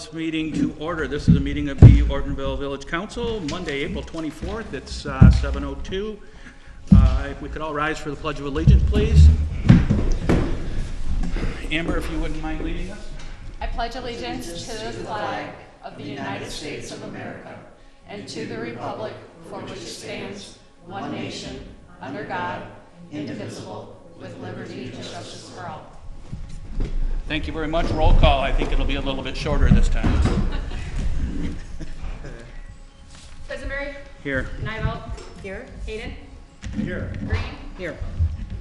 this meeting to order. This is a meeting of the Ortonville Village Council, Monday, April 24th. It's 7:02. If we could all rise for the Pledge of Allegiance, please. Amber, if you wouldn't mind leading us. I pledge allegiance to the flag of the United States of America and to the republic for which it stands, one nation, under God, indivisible, with liberty and justice for all. Thank you very much. Roll call. I think it'll be a little bit shorter this time. Quisenberry? Here. Nivell? Here. Hayden? Here. Green? Here.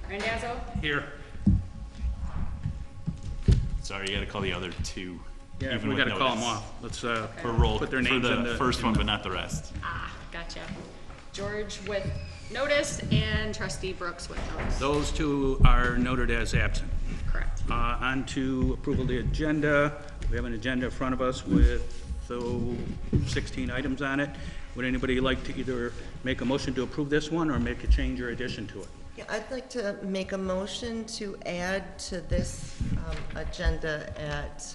Randazzo? Here. Sorry, you got to call the other two. Yeah, even we with got to call them notice. off. Let's For roll, put their for names the in the first one, but not the rest. Ah, gotcha. George with notice and Trustee Brooks with notice. Those two are noted as absent. Correct. On to approval of the agenda. We have an agenda in front of us with 16 items on it. Would anybody like to either make a motion to approve this one or make a change or addition to it? Yeah, I'd like to make a motion to add to this agenda at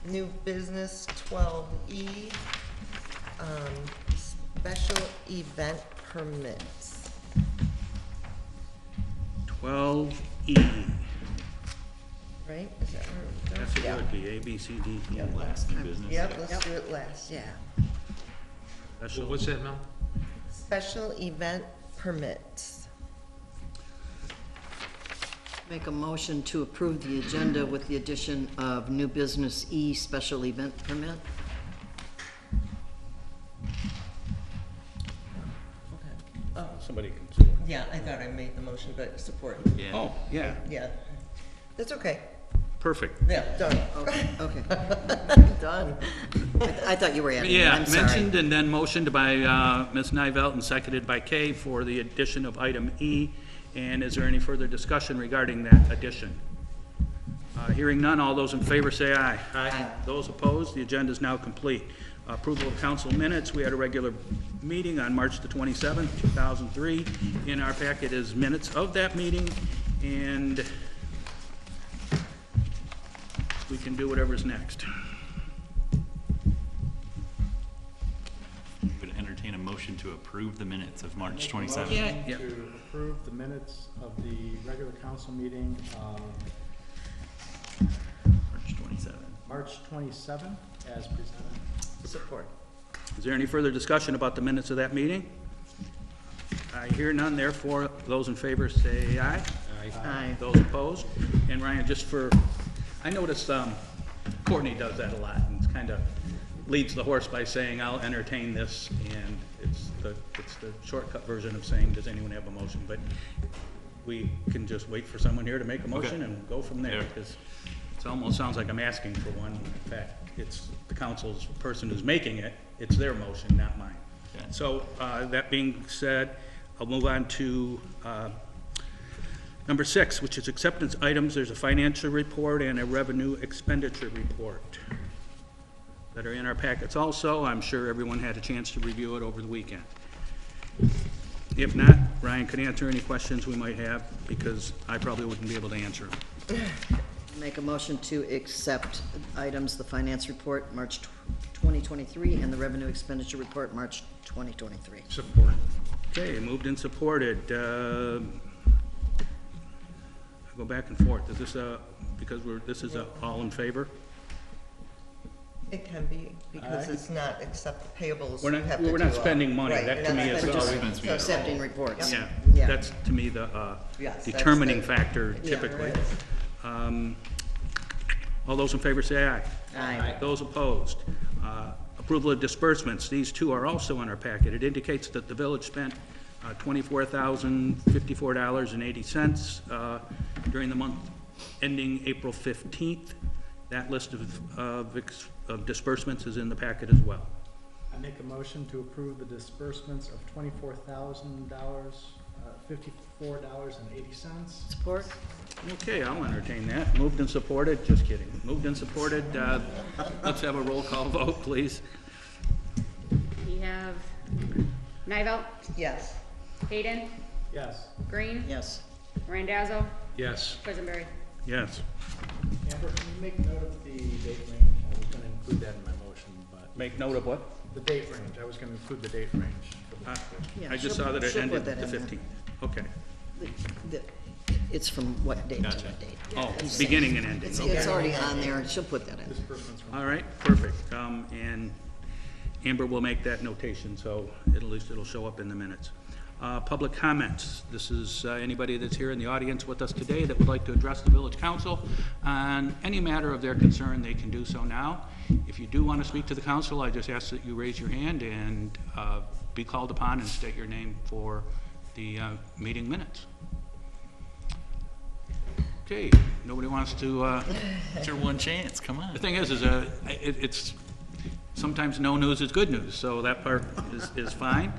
new business 12E, special event permits. 12E. Right? Is that where it goes? That's what it Yeah. would be, A, B, C, D, E. Last new business. Yep, let's do it last, yeah. Special- What's that, Mel? Special event permits. Make a motion to approve the agenda with the addition of new business E, special event permit. Somebody can support. Yeah, I thought I made the motion, but support. Yeah. Oh, yeah, Yeah, that's okay. perfect. Yeah, done. Okay. Done. I thought you were adding it. Yeah, I'm sorry. mentioned and then motioned by Ms. Nivell and seconded by Kay for the addition of item E. And is there any further discussion regarding that addition? Hearing none, all those in favor say aye. Aye. Those opposed, the agenda is now complete. Approval of council minutes, we had a regular meeting on March the 27th, 2003. In our packet is minutes of that meeting, and we can do whatever's next. Would entertain a motion to approve the minutes of March 27th. Yeah. To approve the minutes of the regular council meeting of March 27th. March 27th as presented. Support. Is there any further discussion about the minutes of that meeting? I hear none, therefore, those in favor say aye. Aye. Those opposed? And Ryan, just for, I noticed Courtney does that a lot, and kind of leads the horse by saying, I'll entertain this, and it's the shortcut version of saying, does anyone have a motion? But we can just wait for someone here to make a motion and go from there, Yeah. because it almost sounds like I'm asking for one. In fact, it's the council's person who's making it, it's their motion, not mine. Okay. So, that being said, I'll move on to number 6, which is acceptance items. There's a financial report and a revenue expenditure report that are in our packets also. I'm sure everyone had a chance to review it over the weekend. If not, Ryan can answer any questions we might have, because I probably wouldn't be able to answer them. Make a motion to accept items, the finance report, March 2023, and the revenue expenditure report, March 2023. Support. Okay, moved and supported. I'll go back and forth. Is this because this is all in favor? It can be, because Aye. it's not except the payables. We're you have to not do, spending money. right, That you're to not me is spending always- money. Expense we So get. Accepting reports. Yeah, Yeah. that's to me the Yes, that's determining the- factor Yeah, typically. it is. All those in favor say aye. Aye. Those opposed. Approval of disbursements. These two are also in our packet. It indicates that the village spent $24,054.80 during the month ending April 15th. That list of disbursements is in the packet as well. I make a motion to approve the disbursements of $24,000, $54.80. Support? Okay, I'll entertain that. Moved and supported, just kidding. Moved and supported, let's have a roll call vote, please. We have Nivell, Yes. Hayden, Yes. Green, Yes. Randazzo, Yes. Quisenberry. Yes. Amber, can you make note of the date range? I was gonna include that in my motion, but Make note of what? the date range, I was gonna include the date range. Yeah, I just she'll- saw that it she'll ended put that the in there. 15th. Okay. The- It's from what date to Gotcha. what date. Oh, beginning and ending. It's Okay. already on there, she'll put that in. Disbursements from All right, perfect. And Amber will make that notation, so at least it'll show up in the minutes. Public comments. This is anybody that's here in the audience with us today that would like to address the village council on any matter of their concern, they can do so now. If you do want to speak to the council, I just ask that you raise your hand and be called upon and state your name for the meeting minutes. Okay, nobody wants to, It's your one chance, come on. the thing is it's, sometimes no news is good news, so that part is fine.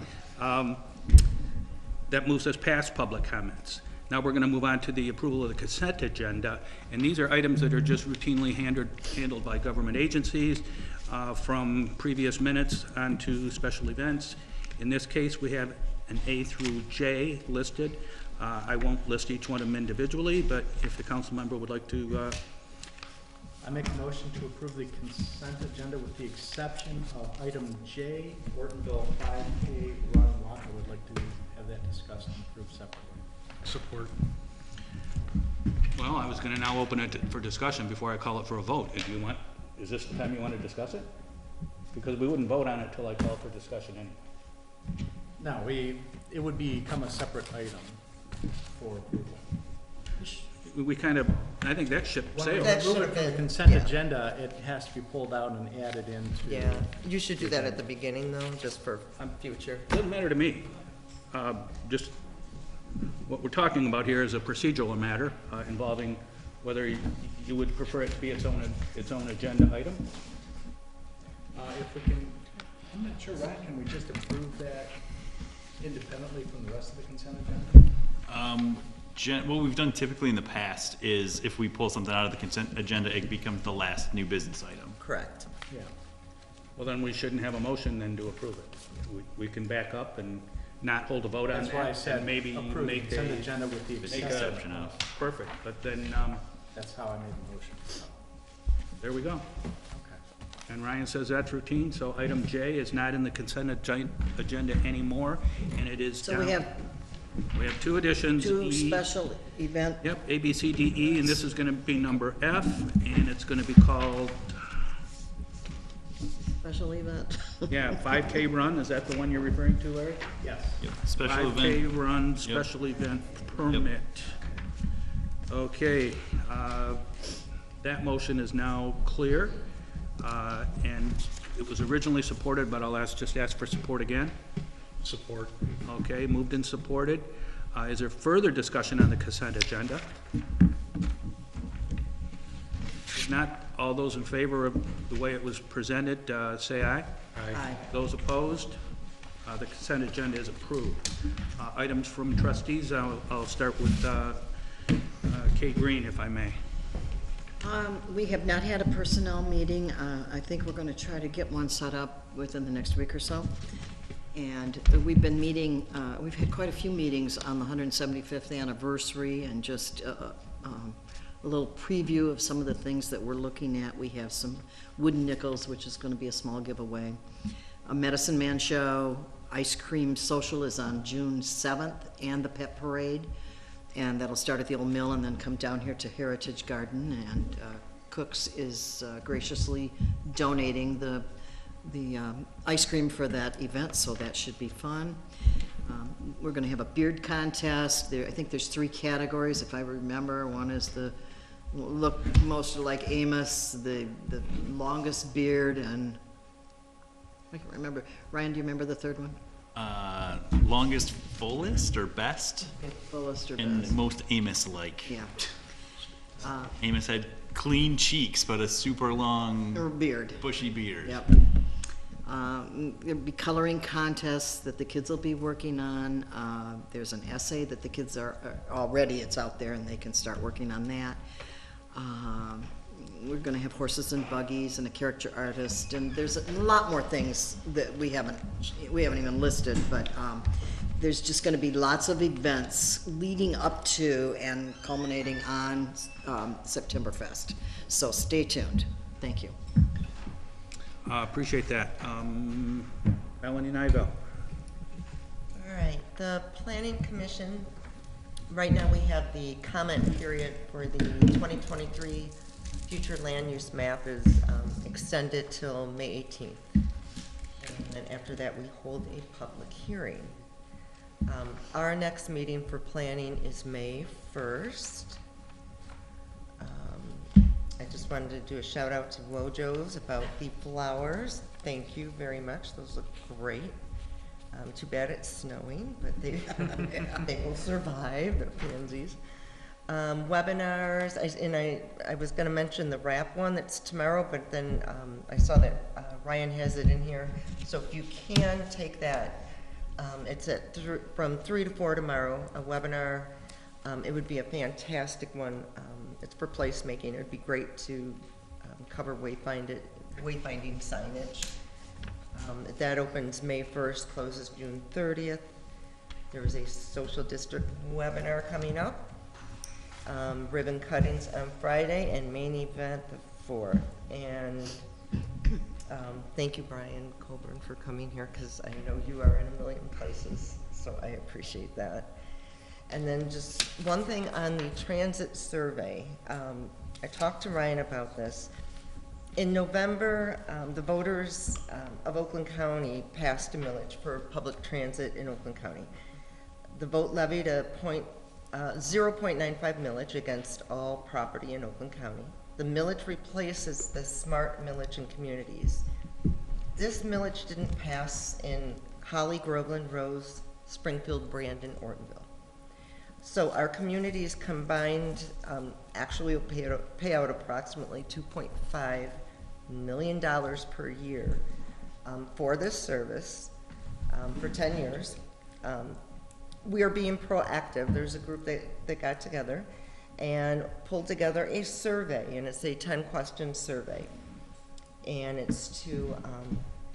That moves us past public comments. Now we're gonna move on to the approval of the consent agenda, and these are items that are just routinely handled by government agencies, from previous minutes onto special events. In this case, we have an A through J listed. I won't list each one of them individually, but if the council member would like to, I make a motion to approve the consent agenda with the exception of item J, Ortonville 5K run walk. I would like to have that discussed and approved separately. Support. well, I was gonna now open it for discussion before I call it for a vote. If you want, is this the time you want to discuss it? Because we wouldn't vote on it till I call for discussion anyway. No, it would become a separate item for approval. We kind of, I think that ship When we sailed. That approve should it have from the been- consent yeah. agenda, it has to be pulled out and added into. Yeah, you should do that at the beginning though, just for future. Doesn't matter to me. Just, what we're talking about here is a procedural matter involving whether you would prefer it to be its own agenda item. If we can, I'm not sure, Ryan, can we just approve that independently from the rest of the consent agenda? What we've done typically in the past is if we pull something out of the consent agenda, it becomes the last new business item. Correct. Yeah. Well, then we shouldn't have a motion then to approve it. We can back up and not hold a vote on That's why I that, said and maybe approve the make consent a, agenda with the With the exception. exception of. perfect, but then, That's how I made the motion. there we go. Okay. And Ryan says that's routine, so item J is not in the consent agenda anymore, and it is So down. We have two additions. two E- special event, Yep, A, B, C, D, E, and this is gonna be number F, and it's gonna be called, special event. yeah, 5K run, is that the one you're referring to, Larry? Yes. Yep. Special 5K event, run, special event permit. Okay, that motion is now clear, and it was originally supported, but I'll just ask for support again. Support. Okay, moved and supported. Is there further discussion on the consent agenda? If not, all those in favor of the way it was presented, say aye. Aye. Those opposed? The consent agenda is approved. Items from trustees, I'll start with Kate Green, if I may. We have not had a personnel meeting. I think we're gonna try to get one set up within the next week or so. And we've been meeting, we've had quite a few meetings on the 175th anniversary and just a little preview of some of the things that we're looking at. We have some wooden nickels, which is gonna be a small giveaway. A Medicine Man show, ice cream social is on June 7th, and the pet parade. And that'll start at the old mill and then come down here to Heritage Garden. And Cook's is graciously donating the ice cream for that event, so that should be fun. We're gonna have a beard contest. I think there's 3 categories, if I remember. One is the look most like Amos, the longest beard, and I can't remember. Ryan, do you remember the third one? Longest, fullest, or best? Fullest or And best? most Amos-like. Yeah. Amos had clean cheeks, but a super long, Or beard. bushy beard. Yep. There'll be coloring contests that the kids will be working on. There's an essay that the kids are already, it's out there and they can start working on that. We're gonna have horses and buggies and a character artist, and there's a lot more things that we haven't even listed, but there's just gonna be lots of events leading up to and culminating on Septemberfest. So stay tuned. Thank you. Appreciate that. Melanie Nivell. All right, the Planning Commission, right now we have the comment period for the 2023 future land use map is extended till May 18th. And then after that, we hold a public hearing. Our next meeting for planning is May 1st. I just wanted to do a shout out to Wojo's about the flowers. Thank you very much. Those look great. Too bad it's snowing, but they will survive, the pansies. Webinars, I was gonna mention the RAP one that's tomorrow, but then I saw that Ryan has it in here. So if you can take that, it's from 3 to 4 tomorrow, a webinar. It would be a fantastic one. It's for placemaking. It would be great to cover wayfinding signage. That opens May 1st, closes June 30th. There is a social district webinar coming up. Ribbon cuttings on Friday and main event the 4th. And thank you, Brian Colburn, for coming here because I know you are in a million places, so I appreciate that. And then just one thing on the transit survey. I talked to Ryan about this. In November, the voters of Oakland County passed a millage for public transit in Oakland County. The vote levied a 0.95 millage against all property in Oakland County. The millage replaces the smart millage in communities. This millage didn't pass in Holly, Groveland, Rose, Springfield, Brandon, Ortonville. So our communities combined actually will pay out approximately $2.5 million per year for this service for 10 years. We are being proactive. There's a group that got together and pulled together a survey, and it's a 10-question survey. And it's to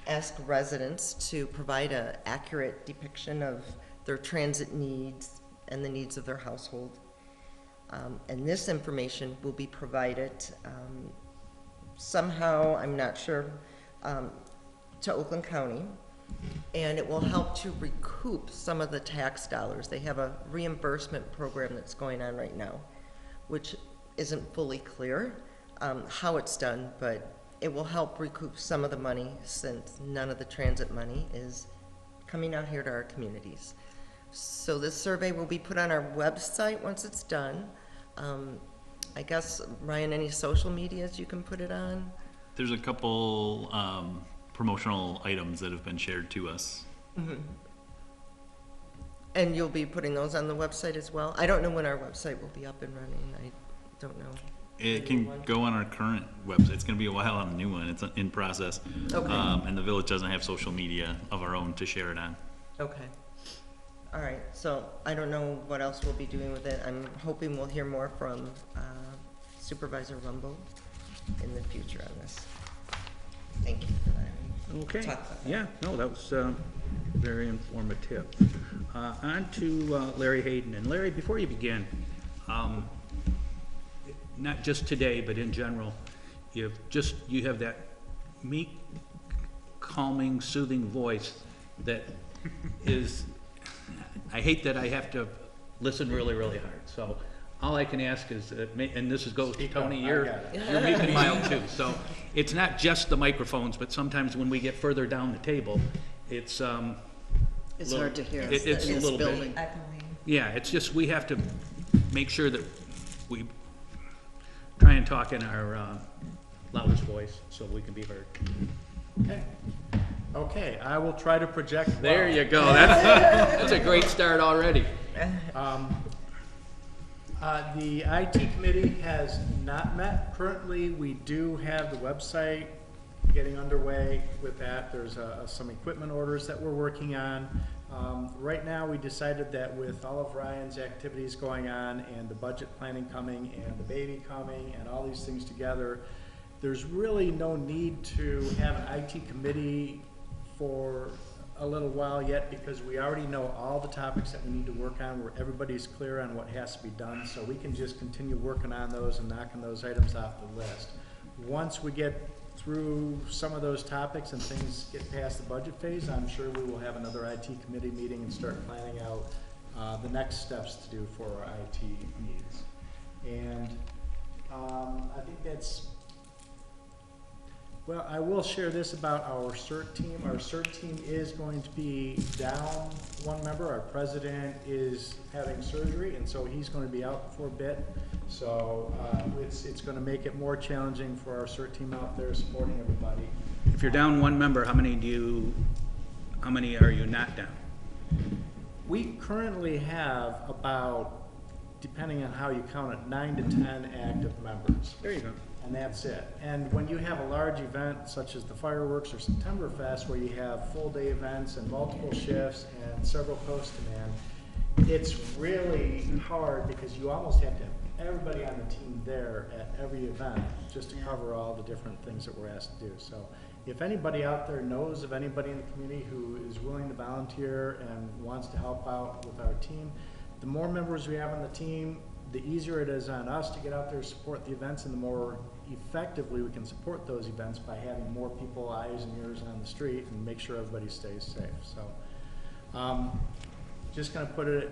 ask residents to provide an accurate depiction of their transit needs and the needs of their household. And this information will be provided somehow, I'm not sure, to Oakland County, and it will help to recoup some of the tax dollars. They have a reimbursement program that's going on right now, which isn't fully clear how it's done, but it will help recoup some of the money since none of the transit money is coming out here to our communities. So this survey will be put on our website once it's done. I guess, Ryan, any social medias you can put it on? There's a couple promotional items that have been shared to us. Mm-hmm. And you'll be putting those on the website as well? I don't know when our website will be up and running. I don't know. It can go on our current website. It's going to be a while on the new one. It's in process. Okay. And the village doesn't have social media of our own to share it on. Okay. All right, so I don't know what else we'll be doing with it. I'm hoping we'll hear more from Supervisor Rumble in the future on this. Thank you for that. Okay. Talk about that. Yeah, no, that was very informative. On to Larry Hayden. And Larry, before you begin, not just today, but in general, you have that meek, calming, soothing voice that is, I hate that I have to listen really, really hard. So all I can ask is, and this goes to Tony, you're meek and mild too. So it's not just the microphones, but sometimes when we get further down the table, it's hard to hear It's in a this little building. bit. Yeah, it's just we have to make sure that we try and talk in our loudest voice so we can be heard. Okay, I will try to project well. There you go. That's a great start already. The IT committee has not met. Currently, we do have the website getting underway with that. There's some equipment orders that we're working on. Right now, we decided that with all of Ryan's activities going on and the budget planning coming and the baby coming and all these things together, there's really no need to have an IT committee for a little while yet, because we already know all the topics that we need to work on, where everybody's clear on what has to be done, so we can just continue working on those and knocking those items off the list. Once we get through some of those topics and things get past the budget phase, I'm sure we will have another IT committee meeting and start planning out the next steps to do for our IT needs. And I think that's, well, I will share this about our CERT team. Our CERT team is going to be down one member. Our president is having surgery, and so he's going to be out for a bit. So it's going to make it more challenging for our CERT team out there supporting everybody. If you're down one member, how many are you not down? We currently have about, depending on how you count it, 9 to 10 active members. There you go. And that's it. And when you have a large event such as the fireworks or Septemberfest, where you have full day events and multiple shifts and several coast to man, it's really hard because you almost have to have everybody on the team there at every event just to cover all the different things that we're asked to do. So if anybody out there knows of anybody in the community who is willing to volunteer and wants to help out with our team, the more members we have on the team, the easier it is on us to get out there and support the events, and the more effectively we can support those events by having more people, eyes and ears on the street, and make sure everybody stays safe. So just going to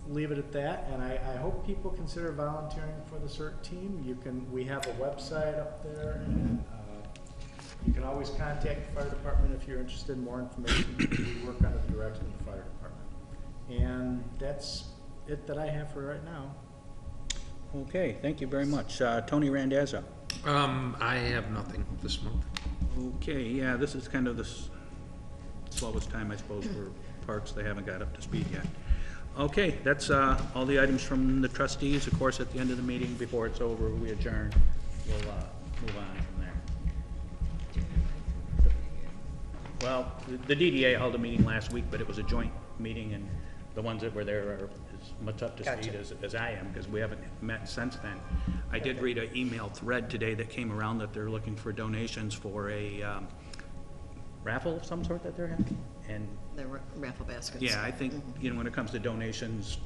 leave it at that, and I hope people consider volunteering for the CERT team. We have a website up there, and you can always contact the fire department if you're interested in more information. We work under the direction of the fire department. And that's it that I have for right now. Okay, thank you very much. Tony Randazzo. I have nothing this month. Okay, yeah, this is kind of the slowest time, I suppose, for parks. They haven't got up to speed yet. Okay, that's all the items from the trustees. Of course, at the end of the meeting, before it's over, we adjourn. We'll move on from there. Well, the DDA held a meeting last week, but it was a joint meeting, and the ones that were there are as much up to speed as I am, because we haven't met since then. I did read an email thread today that came around that they're looking for donations for a raffle of some sort that they're having. And The raffle baskets. yeah, I think, you know, when it comes to donations,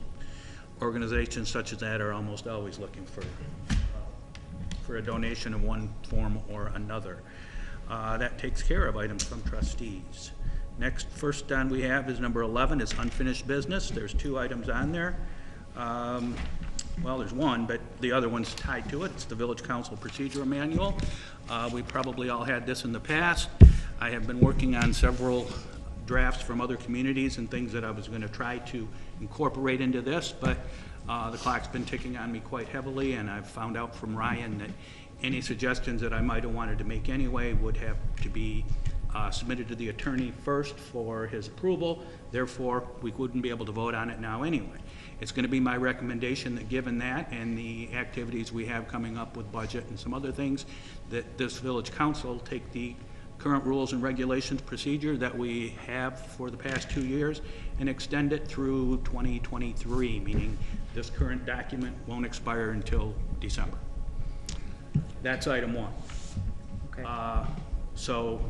organizations such as that are almost always looking for a donation of one form or another. That takes care of items from trustees. Next, first on we have is number 11, is unfinished business. There's 2 items on there. Well, there's one, but the other one's tied to it. It's the Village Council Procedure Manual. We probably all had this in the past. I have been working on several drafts from other communities and things that I was going to try to incorporate into this, but the clock's been ticking on me quite heavily, and I've found out from Ryan that any suggestions that I might have wanted to make anyway would have to be submitted to the attorney first for his approval. Therefore, we wouldn't be able to vote on it now anyway. It's going to be my recommendation that, given that and the activities we have coming up with budget and some other things, that this village council take the current rules and regulations procedure that we have for the past 2 years and extend it through 2023, meaning this current document won't expire until December. That's item 1. Okay. So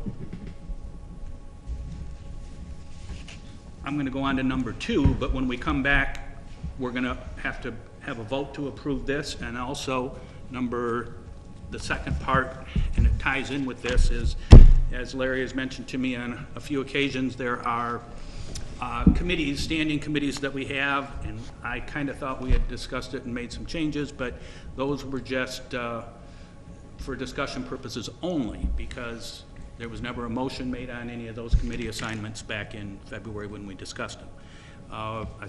I'm going to go on to number 2, but when we come back, we're going to have a vote to approve this, and also the second part, and it ties in with this, is, as Larry has mentioned to me on a few occasions, there are committees, standing committees that we have, and I kind of thought we had discussed it and made some changes, but those were just for discussion purposes only, because there was never a motion made on any of those committee assignments back in February when we discussed them. I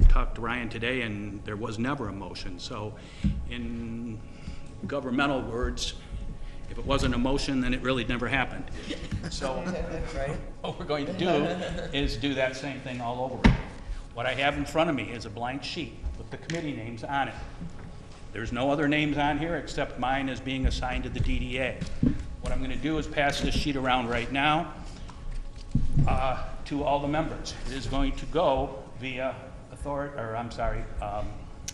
talked to Ryan today, and there was never a motion. So in governmental words, if it wasn't a motion, then it really never happened. So what we're going to do is do that same thing all over again. What I have in front of me is a blank sheet with the committee names on it. There's no other names on here except mine as being assigned to the DDA. What I'm going to do is pass this sheet around right now to all the members. It is going to go via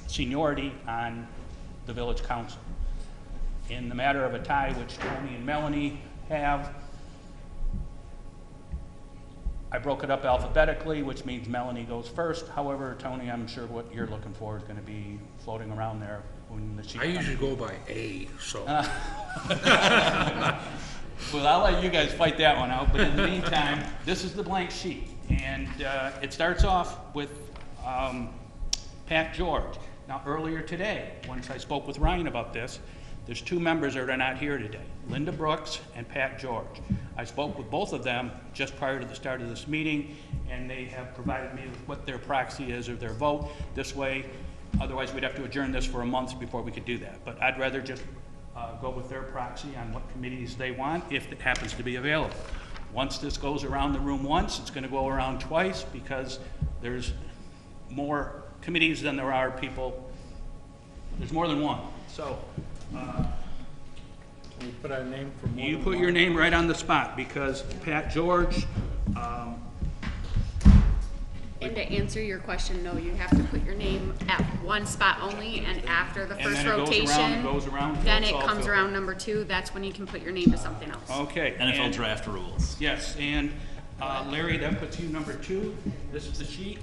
seniority on the village council. In the matter of a tie, which Tony and Melanie have, I broke it up alphabetically, which means Melanie goes first. However, Tony, I'm sure what you're looking for is gonna be floating around there when the sheet I comes. usually go by A, so. Well, I'll let you guys fight that one out, but in the meantime, this is the blank sheet. And it starts off with Pat George. Now, earlier today, once I spoke with Ryan about this, there's two members that are not here today, Linda Brooks and Pat George. I spoke with both of them just prior to the start of this meeting, and they have provided me with what their proxy is or their vote. This way, otherwise we'd have to adjourn this for a month before we could do that. But I'd rather just go with their proxy on what committees they want, if it happens to be available. Once this goes around the room once, it's gonna go around twice, because there's more committees than there are people. There's more than one. So, Can we put our name for more you than put one? your name right on the spot, because Pat George, And to answer your question, no, you have to put your name at one spot only, and after the And first then it goes around, rotation, it goes around until then it's it all comes filled. around number 2, that's when you can put your name to something else. okay. NFL and- draft rules. Yes, and Larry, that puts you number 2. This is the sheet.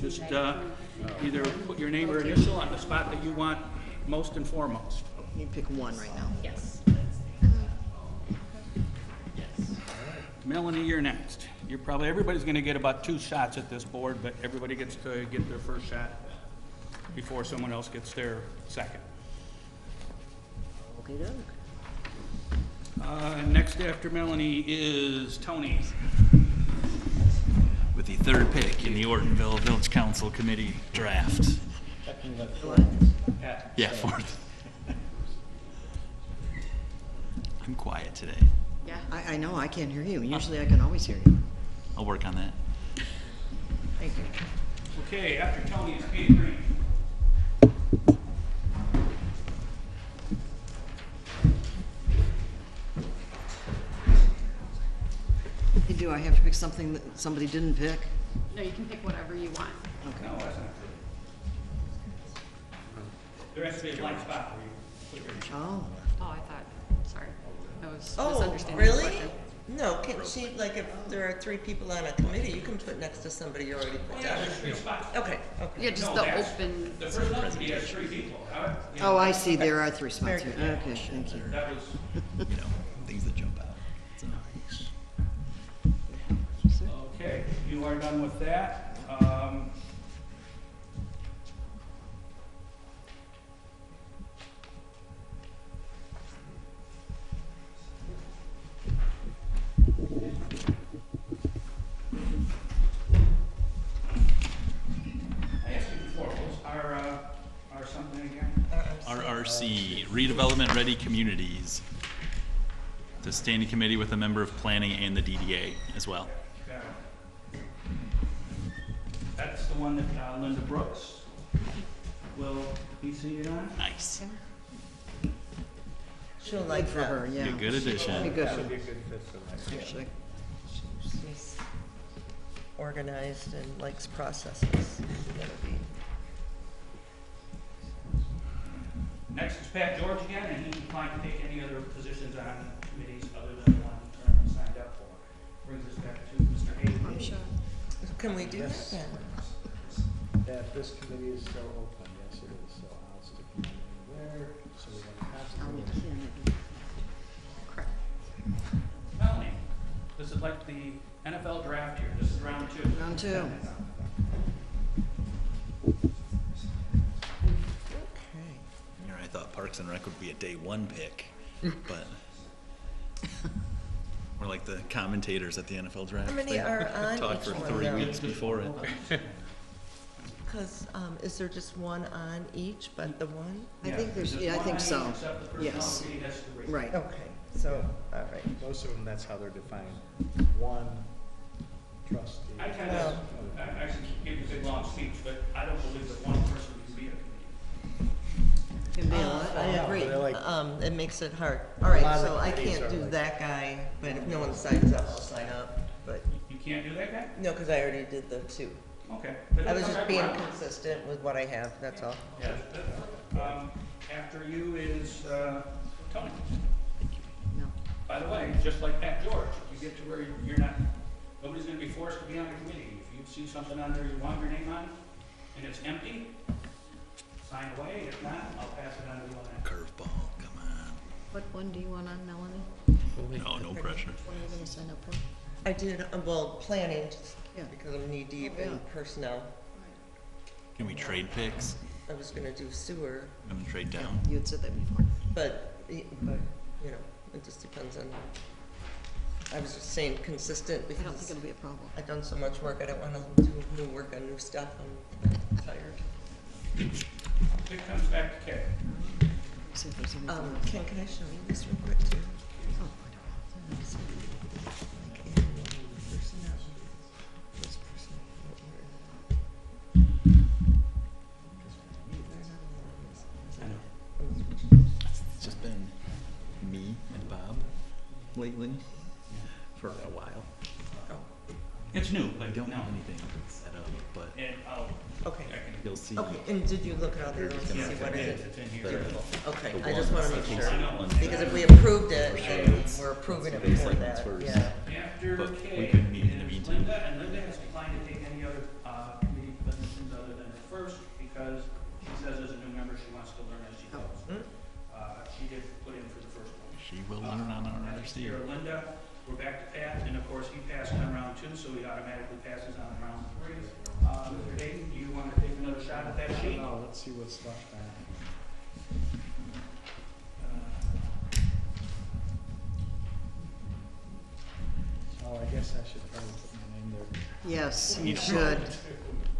Just either put your name or initial on the spot that you want most and foremost. You pick one right now. Yes. Melanie, you're next. You're probably, everybody's gonna get about 2 shots at this board, but everybody gets to get their first shot before someone else gets their second. Okay, doke. Next after Melanie is Tony. With the third pick in the Ortonville Village Council Committee draft. Checking the Yeah, fourth. I'm quiet today. Yeah. I know, I can't hear you. Usually I can always hear you. I'll work on that. Thank you. Okay, after Tony is Kate Green. Hey, do I have to pick something that somebody didn't pick? No, you can pick whatever you want. No, that's not true. There has to be a blank spot where you put your name. Oh, Oh, I thought, sorry, I was Oh, misunderstanding the really? question. No, can she, like, if there are 3 people on a committee, you can put next to somebody you already put down. There's 3 spots. Okay, okay. Yeah, just No, the that's- open, The first one committee has 3 people. oh, I see, there are 3 spots Very here. Okay, thank you. That was, You know, things that jump out. So. okay, you are done with that. I asked you before, what's our something again? RRC, Redevelopment Ready Communities. The standing committee with a member of planning and the DDA as well. Okay. That's the one that Linda Brooks will be seated on. Nice. She'll like Good for that. her, yeah. Be a good addition. Be good That for would be a good fit for that. actually. She's organized and likes processes. That'll be- Next is Pat George again, and he's inclined to take any other positions on committees other than the one he currently signed up for. Brings us back to Mr. Hayes. Can we do that Yes. then? That this committee is still open, yes it is, so I'll stick my name there, so we have constantly. correct. Melanie, this is like the NFL draft here. This is round 2. Round 2. Okay. Here, I thought Parks and Rec would be a day 1 pick, but we're like the commentators at the NFL draft. How many They are on Talk each for one, 3 though? weeks before it. Because, is there just one on each, but the one? I think there's, yeah, I think so. Yes. Right. Okay, so, all right. Most of them, that's how they're defined. One trustee. I kind Well- of, I actually gave a big long speech, but I don't believe that one person can be a committee. Can be a lot, I Yeah, agree. they're like- It makes it hard. All right, lot of so I committees can't are do like- that guy, but if no one signs up, I'll sign up. But, You can't do that guy? no, because I already did the 2. Okay. I was just being consistent with what I have, that's all. Yeah. After you is Tony. No. By the way, just like Pat George, you get to where you're not Nobody's gonna be forced to be on the committee. If you see something on there you want your name on, and it's empty, sign away. If not, I'll pass it on to you on that. Curveball, come on. What one do you want on, Melanie? No, no pressure. What are you gonna sign up for? I did, well, planning, just Yeah. because I'm knee-deep Oh, yeah. in personnel. Can we trade picks? I was gonna do sewer, I'm gonna trade down. You had said that before. but, you know, it just depends on, I was just saying consistent I don't think because it'll be a problem. I've done so much work, I don't wanna do new work on new stuff, I'm tired. It comes back to Kay. See if there's anything else. Can I show you this real quick too? Oh, Personnel. This personnel. I know. It's just been me and Bob lately for a while. It's new, I but don't no. have anything set up, but And I'll, Okay, I can, you'll see. okay, and did you look at all the others and yeah, see what it is? it's in here. Beautiful, okay, The I just wanna ones, make the sure, basic ones. because if we approved it, then we're approving it Basic for ones that, first. yeah. After But we Kay could meet in the is meantime. Linda, and Linda has declined to take any other, committee positions other than the first, because she says as a new member, she wants to learn as she goes. Mm. She did put in for the first one. She will learn on our Next RC. year, Linda, we're back to Pat, and of course, he passed on round 2, so he automatically passes on round 3. Mr. Hayden, do you want to take another shot at that sheet? No, let's see what's left back. Oh, I guess I should probably put my name there. yes, We you need to should. vote.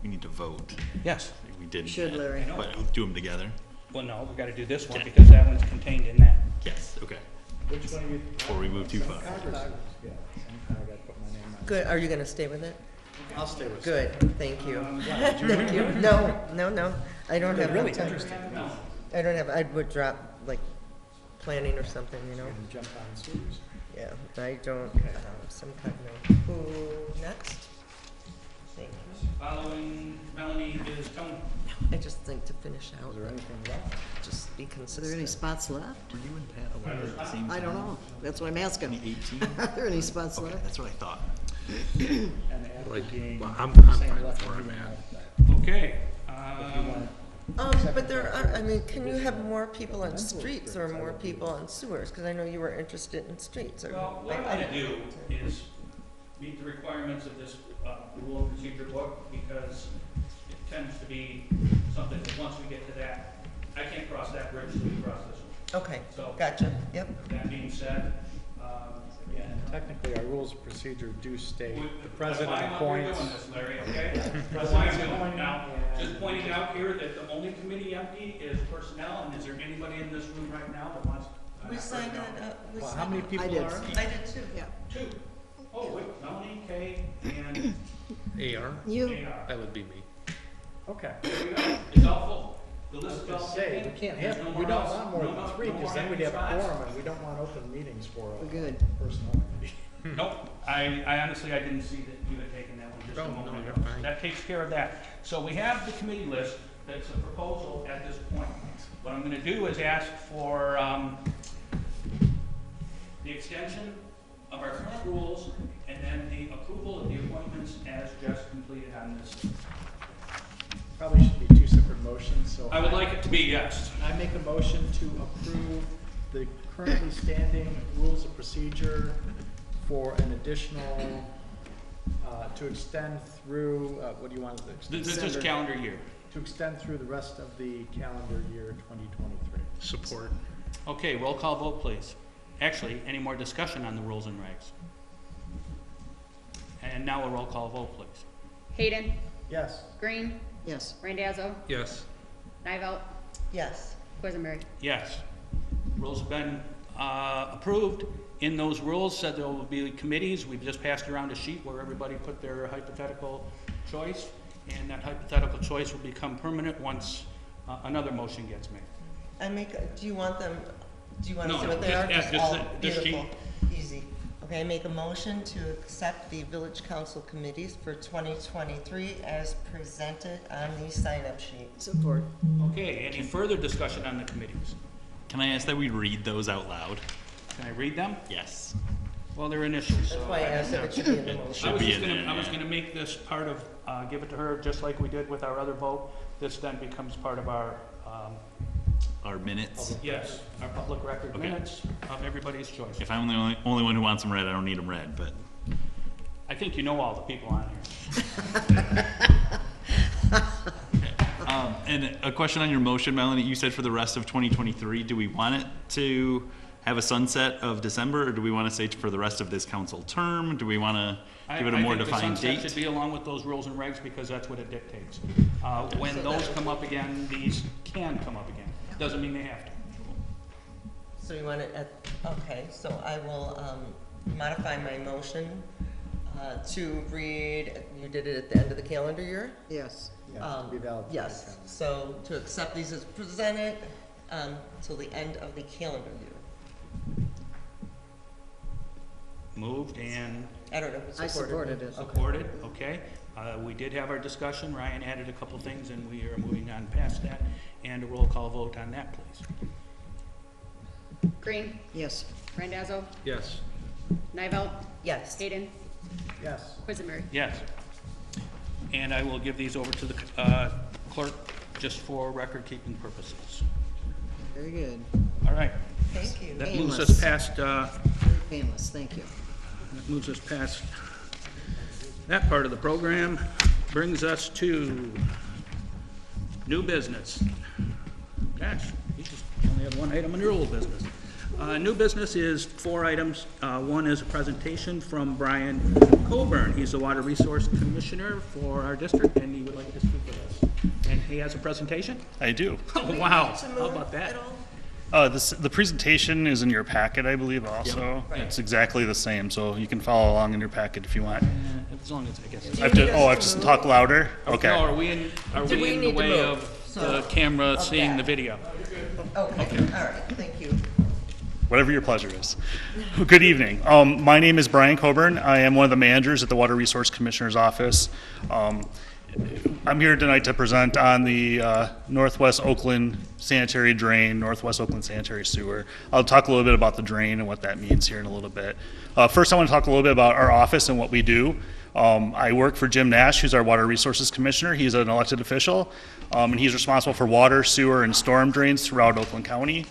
We need to vote. Yes. We didn't. Should, yet. Larry. But do them together. Well, no, we got to do this one, Okay. because that one's contained in that. Yes. Okay. Which one are you? Before we move too far. Yeah, same card, I gotta put my name on. Good, are you gonna stay with it? I'll stay with. Good, thank you. Thank you, no, I don't have enough time. I don't have, I would drop, like, planning or something, you know? And jump on sewers. Yeah, I don't, some kind of, who next? Thank you. Following Melanie is Tony. I just think to finish out, Is there anything left? just be Are there any consistent. spots left? Were you and Pat aware at the same time? I don't know. That's what I'm asking. 2018? Are there any spots Okay, left? that's what I thought. And after Like, being. well, I'm saying fine left with where and I'm right at. back. Okay. If you want- But there are, I mean, can you have more people on streets or more people on sewers? Cause I know you were interested in streets, or. Well, what I want to do is meet the requirements of this rule and procedure book, because it tends to be something that once we get to that, I can't cross that bridge till we cross this one. Okay, So, gotcha, yep. that being said, Yeah, and technically, our rules of procedure do state the that's president why I'm up here appoints. doing this, Larry, okay? That's why I'm doing it. Now, just pointing out here that the only committee empty is personnel, and is there anybody in this room right now that wants? We signed it, we Well, signed how many it. people did. are? I did too. Yeah. 2. Oh, wait, Melanie, Kay, and AR? You, AR. That would be me. Okay. There we go. It's all full. The I was list is gonna all say, taken. we can't There's have, no we more don't else- want more no than more- 3, no because more then we'd empty have a spots. quorum, and we don't want open meetings for we're a good. personnel committee. Nope, I honestly, I didn't see that you had taken that one just a No, moment no, ago. you're fine. That takes care of that. So we have the committee list, that's a proposal at this point. What I'm gonna do is ask for, the extension of our current rules, and then the approval of the appointments as just completed on this. Probably should be 2 separate motions, so. I would like it to be yes. I make a motion to approve the currently standing rules of procedure for an additional, to extend through, what do you want to extend? This is calendar year. To extend through the rest of the calendar year 2023. Support. Okay, roll call vote, please. Actually, any more discussion on the rules and regs? And now a roll call vote, please. Hayden, Yes. Green, Yes. Randazzo, Yes. Nivelt, Yes, Quisenberry. Yes. Rules have been approved. In those rules said there will be committees. We've just passed around a sheet where everybody put their hypothetical choice, and that hypothetical choice will become permanent once another motion gets made. do you want them, do you want to No, see no, what they are? just- yeah, just all this sheet. beautiful, easy. Okay, I make a motion to accept the village council committees for 2023 as presented on the sign-up sheet. Support. Okay, any further discussion on the committees? Can I ask that we read those out loud? Can I read them? Yes. Well, they're initials, so. That's why I asked if it should be in the motion. Should be in there. I was gonna make this part of, give it to her, just like we did with our other vote. This then becomes part of our, Our minutes. yes, our public record Okay. minutes of everybody's choice. If I'm the only one who wants them read, I don't need them read, but. I think you know all the people on here. And a question on your motion, Melanie, you said for the rest of 2023, do we want it to have a sunset of December, or do we want to say for the rest of this council term? Do we want to give it a more defined I think the sunset date? should be along with those rules and regs, because that's what it dictates. When those come up again, these can come up again. Doesn't mean they have to. So you want it at, okay, so I will modify my motion to read, you did it at the end of the calendar year? Yes. Yeah, to be valid. for the Yes, calendar. so to accept these as presented till the end of the calendar year. Moved and I don't know who I supported supported it. it. supported, okay. We did have our discussion. Ryan added a couple things, and we are moving on past that. And a roll call vote on that, please. Green, Yes. Randazzo, Yes. Nivell, Yes. Hayden, Yes. Quisenberry. Yes. And I will give these over to the clerk just for record-keeping purposes. Very good. All right. Thank you. That moves us Painless. past, Painless, thank you. that moves us past that part of the program. Brings us to new business. Gosh, you just only have one item on your old business. New business is 4 items. One is a presentation from Brian Coburn. He's the Water Resource Commissioner for our district, and he would like to speak with us. And he has a presentation? I do. Oh, wow. How about that? The presentation is in your packet, I believe, also. It's exactly the same, so you can follow along in your packet if you want. As long as, I guess. I have to talk louder? Okay. No, are we in Do we the need to way move? of So, the camera of seeing that. the video? Okay, all right, thank you. Whatever your pleasure is. Good evening. My name is Brian Coburn. I am one of the managers at the Water Resource Commissioner's Office. I'm here tonight to present on the Northwest Oakland sanitary drain, Northwest Oakland sanitary sewer. I'll talk a little bit about the drain and what that means here in a little bit. First, I want to talk a little bit about our office and what we do. I work for Jim Nash, who's our Water Resources Commissioner. He's an elected official, and he's responsible for water, sewer, and storm drains throughout Oakland County.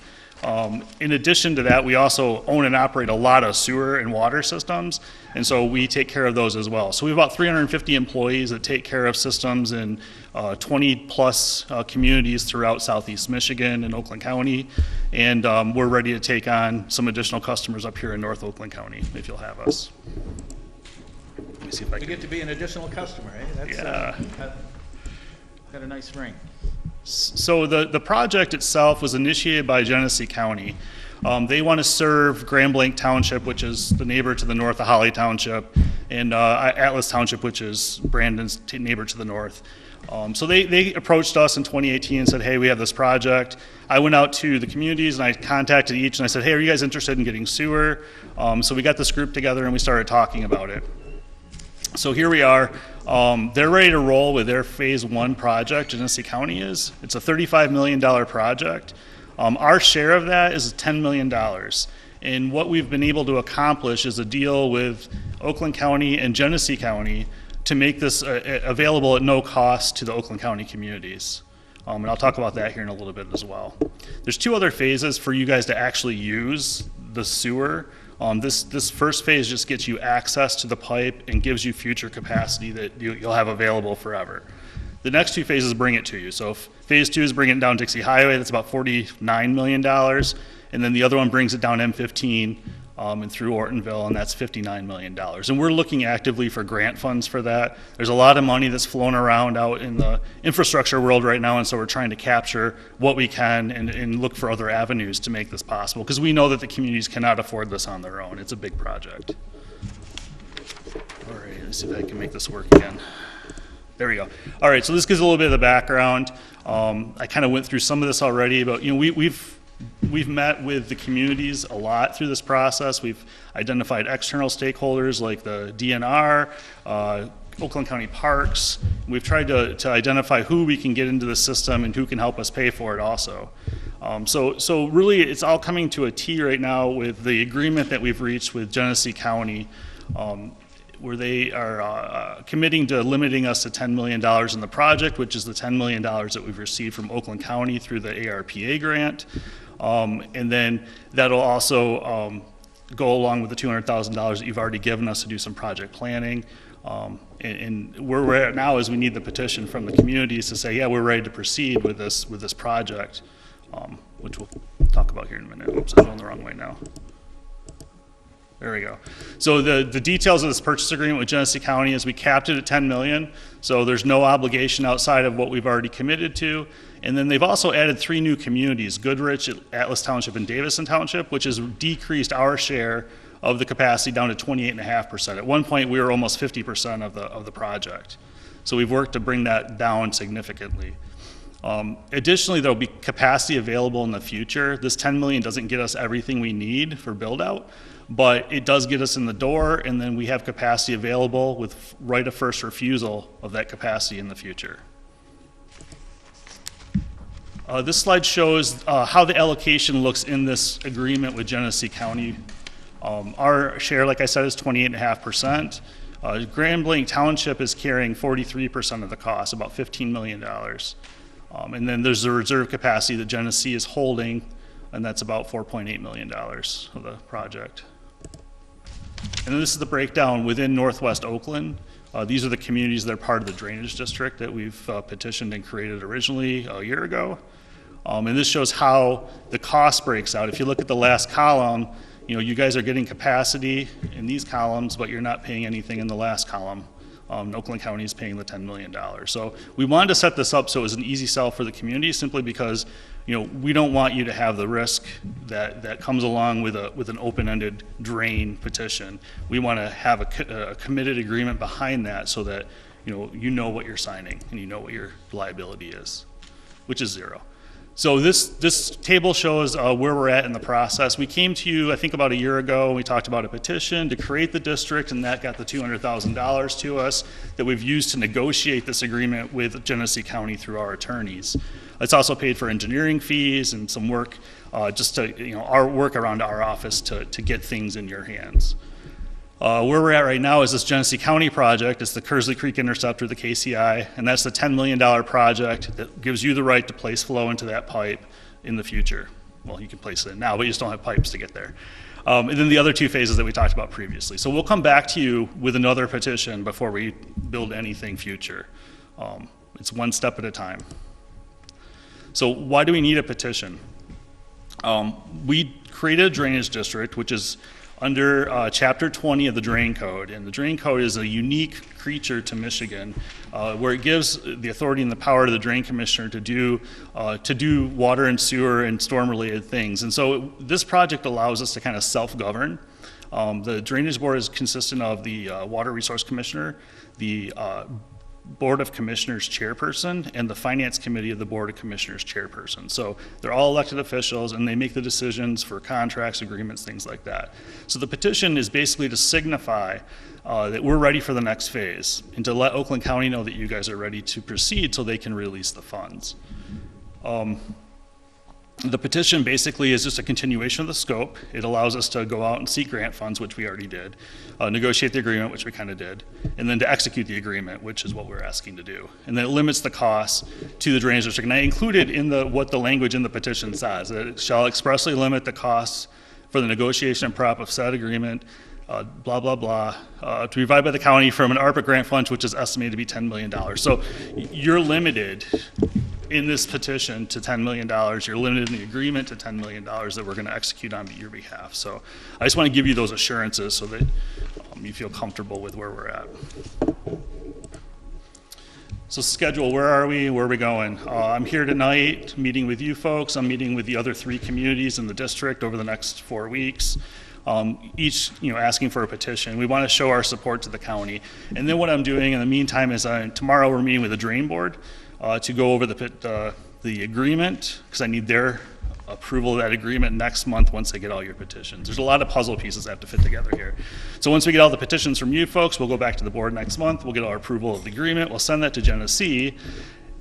In addition to that, we also own and operate a lot of sewer and water systems, and so we take care of those as well. So we have about 350 employees that take care of systems in 20-plus communities throughout southeast Michigan and Oakland County, and we're ready to take on some additional customers up here in North Oakland County, if you'll have us. Let me see if I We can. get to be an additional customer, eh? That's, Yeah. got a nice ring. So the project itself was initiated by Genesee County. They want to serve Grand Blanc Township, which is the neighbor to the north of Holly Township, and Atlas Township, which is Brandon's neighbor to the north. So they approached us in 2018 and said, hey, we have this project. I went out to the communities and I contacted each and I said, hey, are you guys interested in getting sewer? So we got this group together and we started talking about it. So here we are. They're ready to roll with their phase 1 project, Genesee County is. It's a $35 million project. Our share of that is $10 million. And what we've been able to accomplish is a deal with Oakland County and Genesee County to make this available at no cost to the Oakland County communities. And I'll talk about that here in a little bit as well. There's 2 other phases for you guys to actually use the sewer. This first phase just gets you access to the pipe and gives you future capacity that you'll have available forever. The next 2 phases bring it to you. So if phase 2 is bringing it down Dixie Highway, that's about $49 million. And then the other one brings it down M15 and through Ortonville, and that's $59 million. And we're looking actively for grant funds for that. There's a lot of money that's flowing around out in the infrastructure world right now, and so we're trying to capture what we can and look for other avenues to make this possible, because we know that the communities cannot afford this on their own. It's a big project. All right, let's see if I can make this work again. There we go. All right, so this gives a little bit of the background. I kind of went through some of this already, but we've met with the communities a lot through this process. We've identified external stakeholders like the DNR, Oakland County Parks. We've tried to identify who we can get into the system and who can help us pay for it also. So really, it's all coming to a T right now with the agreement that we've reached with Genesee County, where they are committing to limiting us to $10 million in the project, which is the $10 million that we've received from Oakland County through the ARPA grant. And then that'll also go along with the $200,000 that you've already given us to do some project planning. And where we're at now is we need the petition from the communities to say, yeah, we're ready to proceed with this project, which we'll talk about here in a minute. Oops, I'm going the wrong way now. There we go. So the details of this purchase agreement with Genesee County is we capped it at 10 million. So there's no obligation outside of what we've already committed to. And then they've also added 3 new communities, Goodrich, Atlas Township, and Davison Township, which has decreased our share of the capacity down to 28.5%. At one point, we were almost 50% of the project. So we've worked to bring that down significantly. Additionally, there'll be capacity available in the future. This 10 million doesn't get us everything we need for build out, but it does get us in the door, and then we have capacity available with right of first refusal of that capacity in the future. This slide shows how the allocation looks in this agreement with Genesee County. Our share, like I said, is 28.5%. Grand Blanc Township is carrying 43% of the cost, about $15 million. And then there's the reserve capacity that Genesee is holding, and that's about $4.8 million of the project. And then this is the breakdown within Northwest Oakland. These are the communities that are part of the drainage district that we've petitioned and created originally a year ago. And this shows how the cost breaks out. If you look at the last column, you guys are getting capacity in these columns, but you're not paying anything in the last column. Oakland County is paying the $10 million. So we wanted to set this up so it was an easy sell for the community, simply because we don't want you to have the risk that comes along with an open-ended drain petition. We want to have a committed agreement behind that so that you know what you're signing and you know what your liability is, which is zero. So this table shows where we're at in the process. We came to you, I think, about a year ago, and we talked about a petition to create the district, and that got the $200,000 to us that we've used to negotiate this agreement with Genesee County through our attorneys. It's also paid for engineering fees and some work, just to, our work around our office to get things in your hands. Where we're at right now is this Genesee County project. It's the Kearsley Creek Interceptor, the KCI, and that's the $10 million project that gives you the right to place flow into that pipe in the future. Well, you can place it in now, but you just don't have pipes to get there. And then the other 2 phases that we talked about previously. So we'll come back to you with another petition before we build anything future. It's one step at a time. So why do we need a petition? We created a drainage district, which is under Chapter 20 of the Drain Code. And the Drain Code is a unique creature to Michigan, where it gives the authority and the power to the Drain Commissioner to do water and sewer and storm-related things. And so this project allows us to kind of self-govern. The Drainage Board is consistent of the Water Resource Commissioner, the Board of Commissioners chairperson, and the Finance Committee of the Board of Commissioners chairperson. So they're all elected officials, and they make the decisions for contracts, agreements, things like that. So the petition is basically to signify that we're ready for the next phase, and to let Oakland County know that you guys are ready to proceed so they can release the funds. The petition basically is just a continuation of the scope. It allows us to go out and seek grant funds, which we already did, negotiate the agreement, which we kind of did, and then to execute the agreement, which is what we're asking to do. And then it limits the costs to the drainage district. And I included in what the language in the petition says, that it shall expressly limit the costs for the negotiation and prop of said agreement, blah, blah, blah, to be provided by the county from an ARPA grant fund, which is estimated to be $10 million. So you're limited in this petition to $10 million. You're limited in the agreement to $10 million that we're going to execute on your behalf. So I just want to give you those assurances so that you feel comfortable with where we're at. So schedule, where are we? Where are we going? I'm here tonight meeting with you folks. I'm meeting with the other 3 communities in the district over the next 4 weeks. Each asking for a petition. We want to show our support to the county. And then what I'm doing in the meantime is tomorrow we're meeting with the drain board to go over the agreement, because I need their approval of that agreement next month once they get all your petitions. There's a lot of puzzle pieces that have to fit together here. So once we get all the petitions from you folks, we'll go back to the board next month. We'll get our approval of the agreement. We'll send that to Genesee.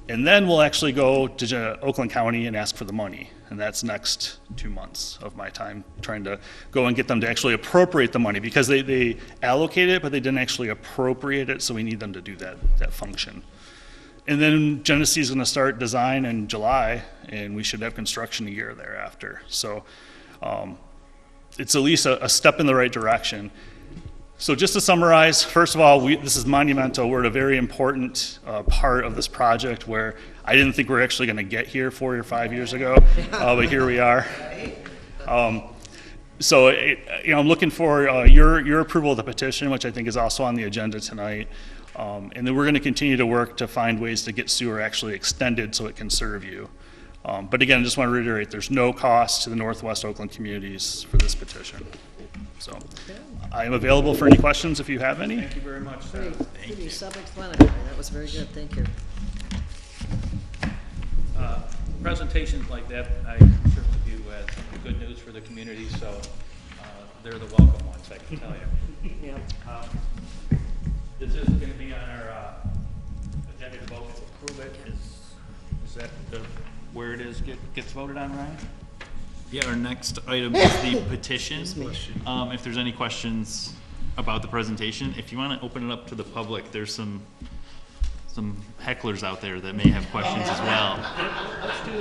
And then we'll actually go to Oakland County and ask for the money. And that's next 2 months of my time trying to go and get them to actually appropriate the money, because they allocate it, but they didn't actually appropriate it, so we need them to do that function. And then Genesee is gonna start design in July, and we should have construction a year thereafter. So it's at least a step in the right direction. So just to summarize, first of all, this is monumental. We're at a very important part of this project where I didn't think we were actually going to get here 4 or 5 years ago, but here we are. So I'm looking for your approval of the petition, which I think is also on the agenda tonight. And then we're going to continue to work to find ways to get sewer actually extended so it can serve you. But again, I just want to reiterate, there's no cost to the Northwest Oakland communities for this petition. So I am available for any questions if you have any. Thank you very much, sir. Pretty self-explanatory. That was very good. Thank you. Presentations like that, I certainly view as good news for the community, so they're the welcome ones, I can tell you. Yeah. This is going to be on our agenda to vote to approve it. Is that where it is gets voted on, Ryan? Yeah, our next item is the petition. If there's any questions about the presentation, if you want to open it up to the public, there's some hecklers out there that may have questions as well. Let's do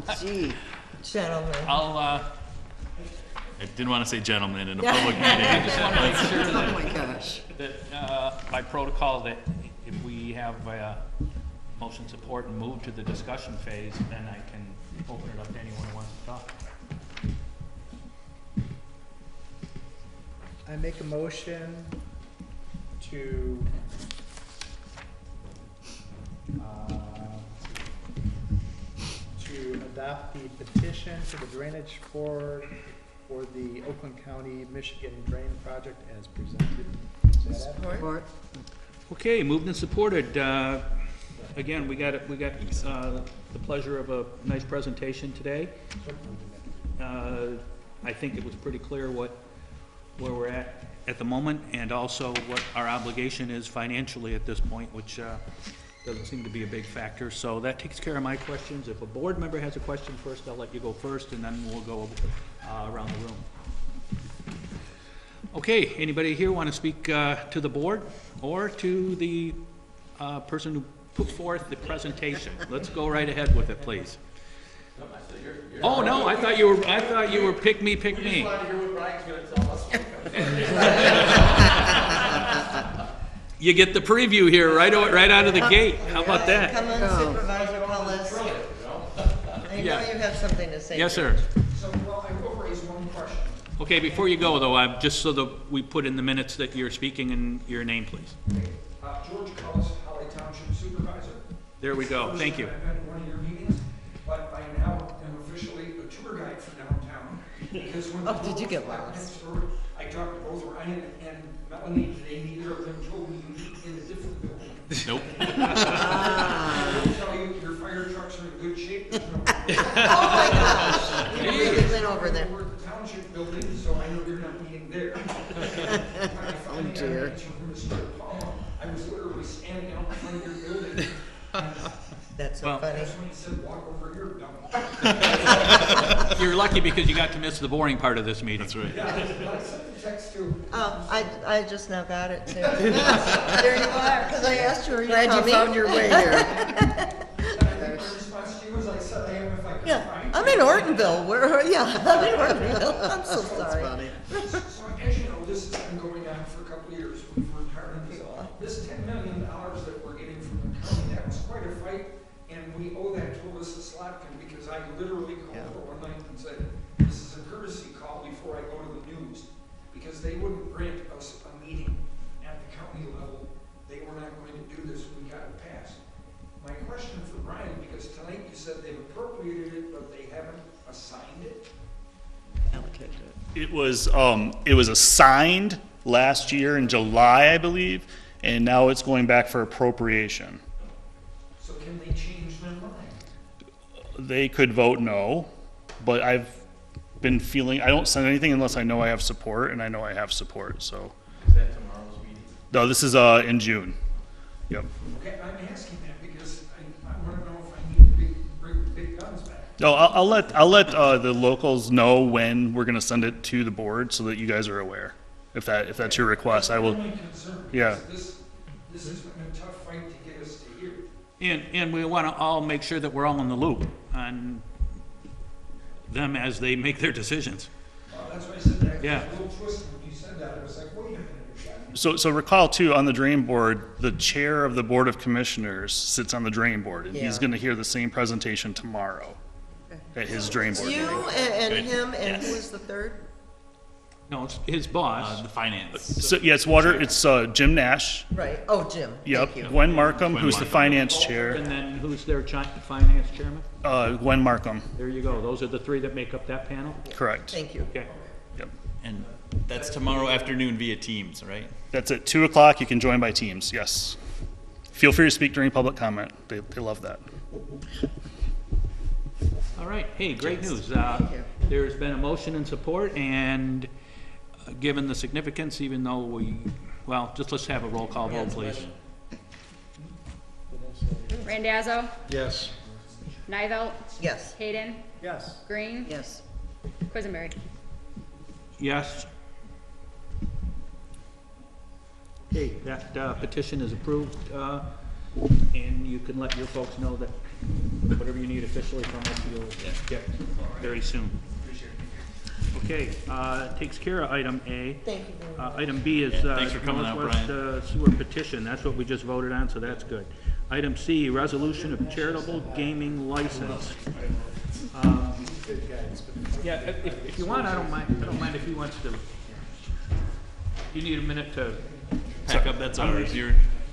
this. Gee, gentlemen. I didn't want to say gentlemen in a public meeting. I just want to make sure Oh that, my gosh. by protocol, that if we have motion support and move to the discussion phase, then I can open it up to anyone who wants to talk. I make a motion to adopt the petition to the drainage board for the Oakland County, Michigan drain project as presented. Is that it? Support. Okay, moved and supported. Again, we got the pleasure of a nice presentation today. I think it was pretty clear where we're at the moment, and also what our obligation is financially at this point, which doesn't seem to be a big factor. So that takes care of my questions. If a board member has a question first, I'll let you go first, and then we'll go around the room. Okay, anybody here want to speak to the board or to the person who put forth the presentation? Let's go right ahead with it, please. Oh no, I thought you were pick me. You get the preview here right out of the gate. How about that? Come on, Supervisor Cullis. I know you have something to say. Yes, sir. So, well, I will raise one question. Okay, before you go though, just so that we put in the minutes that you're speaking and your name, please. George Cullis, Holly Township Supervisor. There we go. Thank you. I've been to one of your meetings, but I now am officially a tour guide for downtown. Because when the did you get road was lost? next door, I talked to both Ryan and Melanie today, neither of them told me you meet in a different building. Nope. I will tell you, your fire trucks are in good shape. There's no. Oh my gosh. We really went over there. We're at the township building, so I know you're not meeting there. Oh dear. I was literally standing out in front of your building. That's so Well- funny. That's when he said, walk over here, dumb. You're lucky because you got to miss the boring part of this meeting. That's right. Yeah, I sent the text to, I just now got it too. There you are, because I asked you, are you Glad coming? you found your way here. and I think my response to you was, I said, I am if I can Yeah, find I'm you. in Ortonville. I'm in Ortonville. I'm so sorry. So as you know, this has been going on for a couple of years. We've worked hard on this. This $10 million that we're getting from the county, that was quite a fight, and we owe that to Alyssa Slotkin, because I literally called her one night and said, this is a courtesy call before I go to the news, because they wouldn't grant us a meeting at the county level. They were not going to do this, we got it passed. My question for Brian, because tonight you said they've appropriated it, but they haven't assigned it. Allocated it. It was assigned last year in July, I believe, and now it's going back for appropriation. So can they change their mind? They could vote no, but I've been feeling, I don't send anything unless I know I have support, and I know I have support, so. Is that tomorrow's meeting? No, this is in June. Yep. Okay, I'm asking asking that because I wanna know if I need to bring the big guns back. No, I'll let the locals know when we're gonna send it to the board so that you guys are aware. If that's your request, I will. That's my only concern, Yeah. because this has been a tough fight to get us to here. And we want to all make sure that we're all in the loop on them as they make their decisions. That's why I said that, Yeah. a little twist when you said that, I was like, wait a minute, So recall too, on the drain board, the chair of the Board of Commissioners sits on the drain board, and he's Yeah. gonna hear the same presentation tomorrow at his drain board You meeting. and him, and who was the third? No, it's his boss. The finance. So, yeah, it's Jim Nash, Right, oh, Jim, yep, thank you. Gwen Markham, Gwen who's the Markham. finance chair, And then who's their finance chairman? Gwen Markham, There you go. Those are the three that make up that panel? correct. Thank you. Okay. Yep. And that's tomorrow afternoon via Teams, right? That's at 2 o'clock, you can join by Teams, yes. Feel free to speak during public comment, they love that. All right. Hey, great news. There's been a motion in support, and given the significance, even though just let's have a roll call vote, please. Randazzo, Yes. Nivelt, Yes, Hayden, Yes. Green, Yes. Quisenberry. Yes. Okay, that petition is approved, and you can let your folks know that whatever you need officially from us, you'll get very soon. Okay, takes care of item A. thank you very much. Item B is thanks for coming out, Northwest Sewer petition. That's what we just voted on, so that's good. Item C, resolution of charitable gaming license. Yeah, if you want, I don't mind if he wants to. You need a minute to. Pack up, that's ours.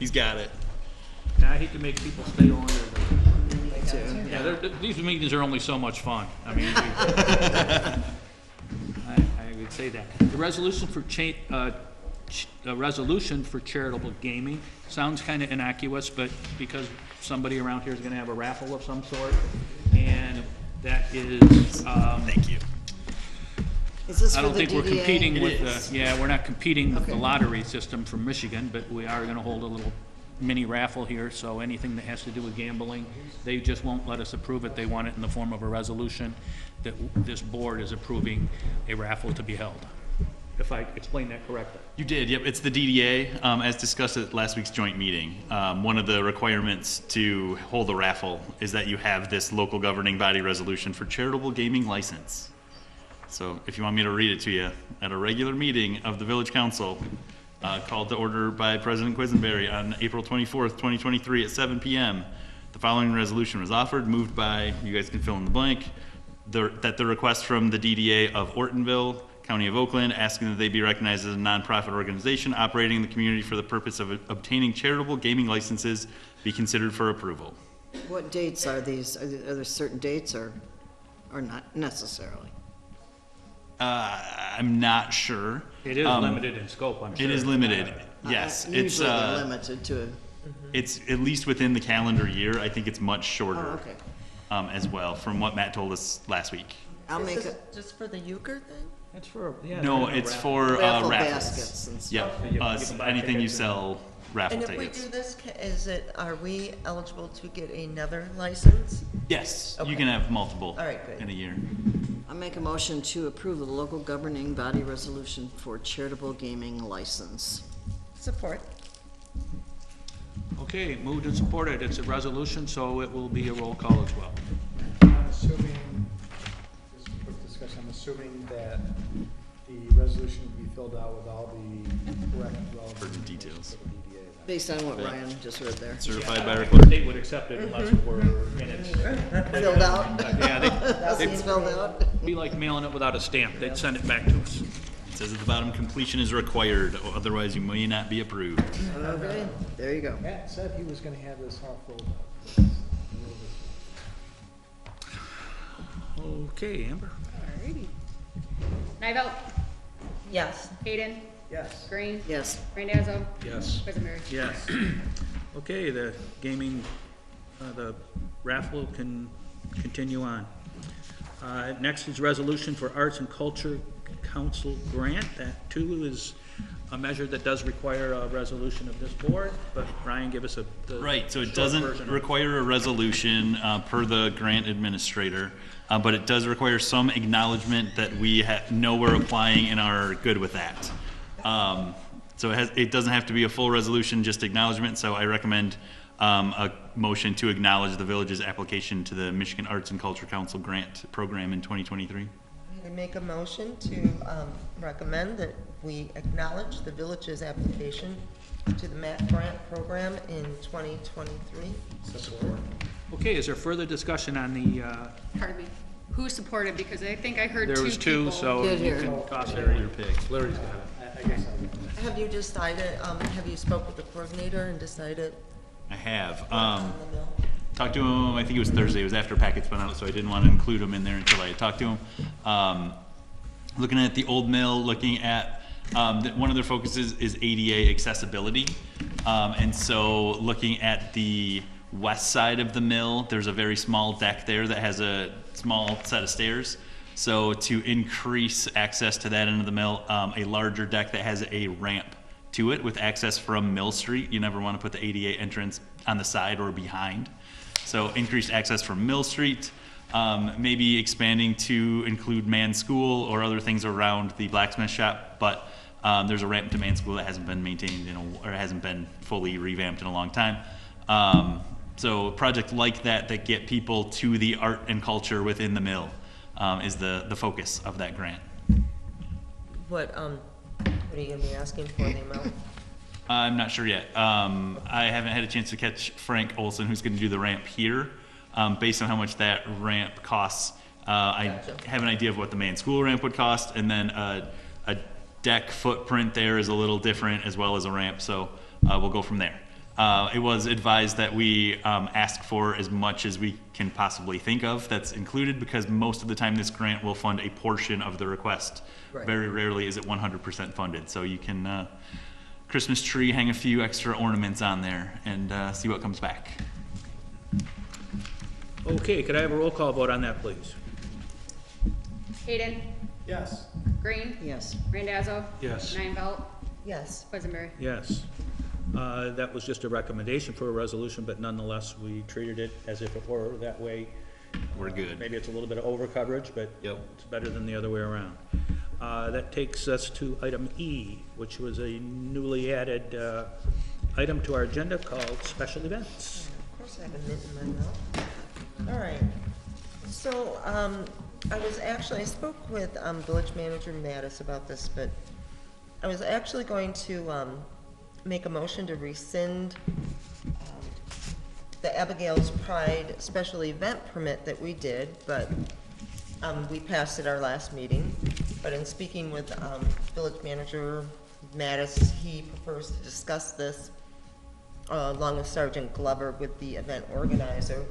He's got it. Now, I hate to make people stay longer. Yeah, these meetings are only so much fun. I mean, I would say that. The resolution for a resolution for charitable gaming sounds kind of innocuous, but because somebody around here is going to have a raffle of some sort, and that is. Thank you. Is this I for don't the think we're DDA? competing It with is. we're not competing with the Okay. lottery system from Michigan, but we are gonna hold a little mini raffle here, so anything that has to do with gambling, they just won't let us approve it. They want it in the form of a resolution that this board is approving a raffle to be held. If I explained that correctly. You did, yep. It's the DDA, as discussed at last week's joint meeting. One of the requirements to hold a raffle is that you have this local governing body resolution for charitable gaming license. So if you want me to read it to you, at a regular meeting of the Village Council, called to order by President Quisenberry on April 24th, 2023 at 7 p.m., the following resolution was offered, moved by, you guys can fill in the blank, that the request from the DDA of Ortonville, County of Oakland, asking that they be recognized as a nonprofit organization operating in the community for the purpose of obtaining charitable gaming licenses be considered for approval. What dates are these? Are there certain dates or not necessarily? I'm not sure. It is limited in scope, I'm sure. It is limited, yes. It's, Usually they're limited to, it's at least within the calendar year. I think it's much shorter. okay. As well, from what Matt told us last week. I'll Is make this it just for the euchre thing? It's for, yeah. No, they're gonna it's raffle. for raffle raffles. baskets and stuff. Yep, You can buy anything you tickets sell raffle And if we tickets. do this, are we eligible to get another license? Yes, you Okay. can have multiple All right, good. in a year. I'll make a motion to approve the local governing body resolution for charitable gaming license. Support. Okay, moved and supported. It's a resolution, so it will be a roll call as well. I'm assuming, just a quick discussion, I'm assuming that the resolution will be filled out with all the correct relevant Pertinent details. for the DDA then. Based on what Ryan just read there. Certified by The record. state would accept it unless it were minutes. Filled out? Yeah, It's filled out? they'd be like mailing it without a stamp. They'd send it back to us. It says at the bottom, completion is required, otherwise you may not be approved. Okay, there you go. Matt said he was gonna have this all filled out. Okay, Amber. Alrighty. Nivelt, Yes. Hayden, Yes. Green, Yes. Randazzo, Yes. Quisenberry. Yes. Okay, the gaming, the raffle can continue on. Next is resolution for Arts and Culture Council grant. That too is a measure that does require a resolution of this board, but Ryan, give us the Right, so it short doesn't version of it. require a resolution per the grant administrator, but it does require some acknowledgement that we know we're applying and are good with that. So it doesn't have to be a full resolution, just acknowledgement, so I recommend a motion to acknowledge the village's application to the Michigan Arts and Culture Council grant program in 2023. I make a motion to recommend that we acknowledge the village's application to the MAC grant program in 2023. Support. Okay, is there further discussion on the, Pardon me. Who supported? Because I think I heard two there was two, people. so Did you hear. can toss it. Your pick. Larry's got it. I guess I'll. Have you decided, have you spoke with the coordinator and decided I have. on the mill? Talked to him, I think it was Thursday, it was after packets went out, so I didn't want to include him in there until I had talked to him. Looking at the old mill, looking at, one of their focuses is ADA accessibility. And so looking at the west side of the mill, there's a very small deck there that has a small set of stairs. So to increase access to that end of the mill, a larger deck that has a ramp to it with access from Mill Street. You never want to put the ADA entrance on the side or behind. So increased access from Mill Street, maybe expanding to include Man School or other things around the blacksmith shop, but there's a ramp to Man School that hasn't been maintained or hasn't been fully revamped in a long time. So a project like that get people to the art and culture within the mill is the focus of that grant. What are you gonna be asking for the amount? I'm not sure yet. I haven't had a chance to catch Frank Olson, who's going to do the ramp here. Based on how much that ramp costs, I have an idea of what the main school ramp would cost, and then a deck footprint there is a little different as well as a ramp, so we'll go from there. It was advised that we ask for as much as we can possibly think of that's included, because most of the time this grant will fund a portion of the request. Right. Very rarely is it 100% funded, so you can Christmas tree, hang a few extra ornaments on there, and see what comes back. Okay, could I have a roll call vote on that, please? Hayden, Yes. Green, Yes. Randazzo. Yes. Neinfeld, Yes. Quisenberry. Yes. That was just a recommendation for a resolution, but nonetheless, we treated it as if it were that way. We're good. Maybe it's a little bit of over coverage, but Yep. it's better than the other way around. That takes us to item E, which was a newly added item to our agenda called special events. Of course I have a mint in my mouth. All right. So, I spoke with Village Manager Mattis about this, but I was actually going to make a motion to rescind the Abigail's Pride special event permit that we did, but we passed at our last meeting. But in speaking with Village Manager Mattis, he prefers to discuss this along with Sergeant Glover with the event organizer.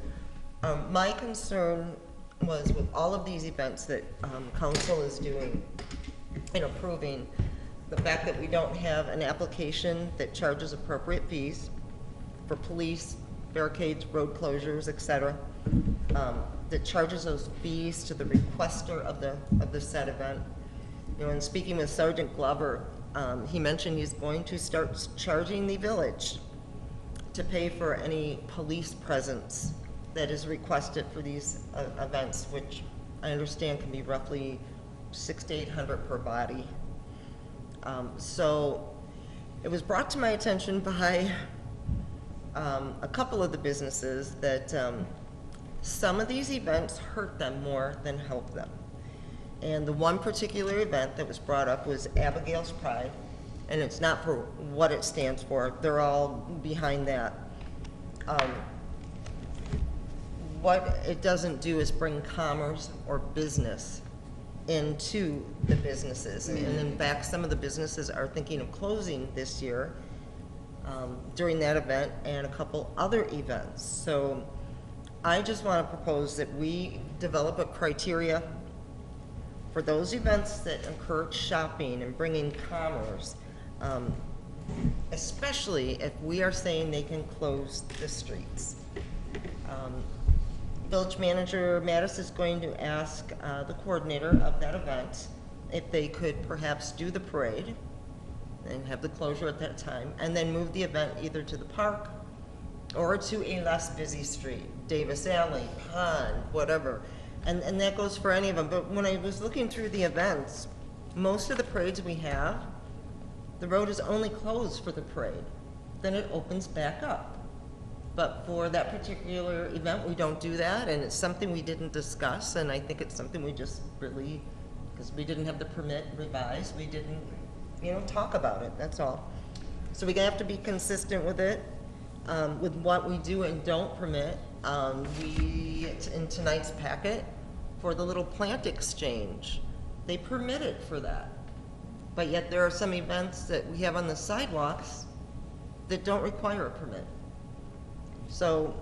My concern was with all of these events that council is doing and approving, the fact that we don't have an application that charges appropriate fees for police, barricades, road closures, et cetera, that charges those fees to the requester of the said event. You know, in speaking with Sergeant Glover, he mentioned he's going to start charging the village to pay for any police presence that is requested for these events, which I understand can be roughly $600 to $800 per body. So it was brought to my attention by a couple of the businesses that some of these events hurt them more than help them. And the one particular event that was brought up was Abigail's Pride, and it's not for what it stands for. They're all behind that. What it doesn't do is bring commerce or business into the businesses. And in fact, some of the businesses are thinking of closing this year during that event and a couple other events. So I just want to propose that we develop a criteria for those events that encourage shopping and bringing commerce, especially if we are saying they can close the streets. Village Manager Mattis is going to ask the coordinator of that event if they could perhaps do the parade and have the closure at that time, and then move the event either to the park or to a less busy street, Davis Alley, Pond, whatever. And that goes for any of them. But when I was looking through the events, most of the parades we have, the road is only closed for the parade. Then it opens back up. But for that particular event, we don't do that, and it's something we didn't discuss, and I think it's something we just really, because we didn't have the permit revised, we didn't, talk about it, that's all. So we're gonna have to be consistent with it, with what we do and don't permit. It's in tonight's packet for the little plant exchange. They permit it for that. But yet there are some events that we have on the sidewalks that don't require a permit. So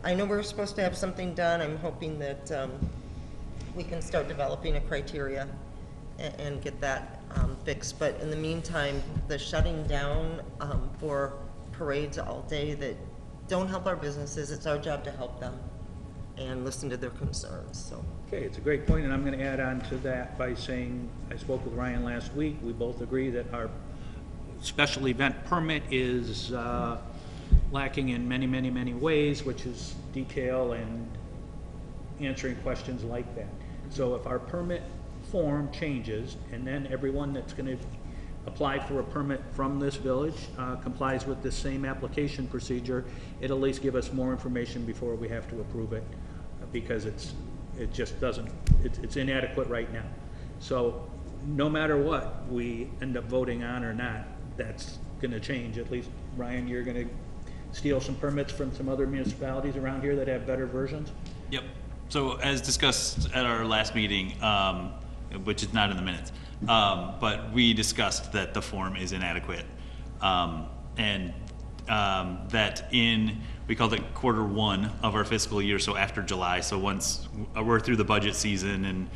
I know we're supposed to have something done. I'm hoping that we can start developing a criteria and get that fixed. But in the meantime, the shutting down for parades all day that don't help our businesses, it's our job to help them and listen to their concerns, so. Okay, it's a great point, and I'm going to add on to that by saying, I spoke with Ryan last week. We both agree that our special event permit is lacking in many, many, many ways, which is detail and answering questions like that. So if our permit form changes, and then everyone that's going to apply for a permit from this village complies with the same application procedure, it'll at least give us more information before we have to approve it, because it just doesn't, it's inadequate right now. So no matter what we end up voting on or not, that's going to change. At least, Ryan, you're going to steal some permits from some other municipalities around here that have better versions? Yep. So as discussed at our last meeting, which is not in the minutes, but we discussed that the form is inadequate, and that we called it Q1 of our fiscal year, so after July. So once we're through the budget season and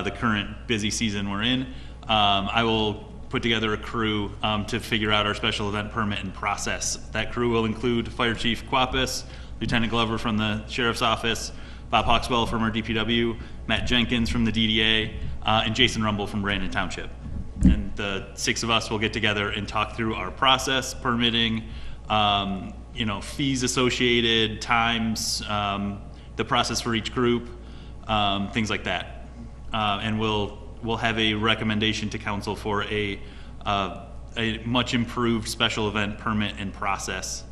the current busy season we're in, I will put together a crew to figure out our special event permit and process. That crew will include Fire Chief Quapis, Lieutenant Glover from the Sheriff's Office, Bob Hawkswell from our DPW, Matt Jenkins from the DDA, and Jason Rumble from Brandon Township. And the 6 of us will get together and talk through our process, permitting, fees associated, times, the process for each group, things like that. And we'll have a recommendation to council for a much improved special event permit and process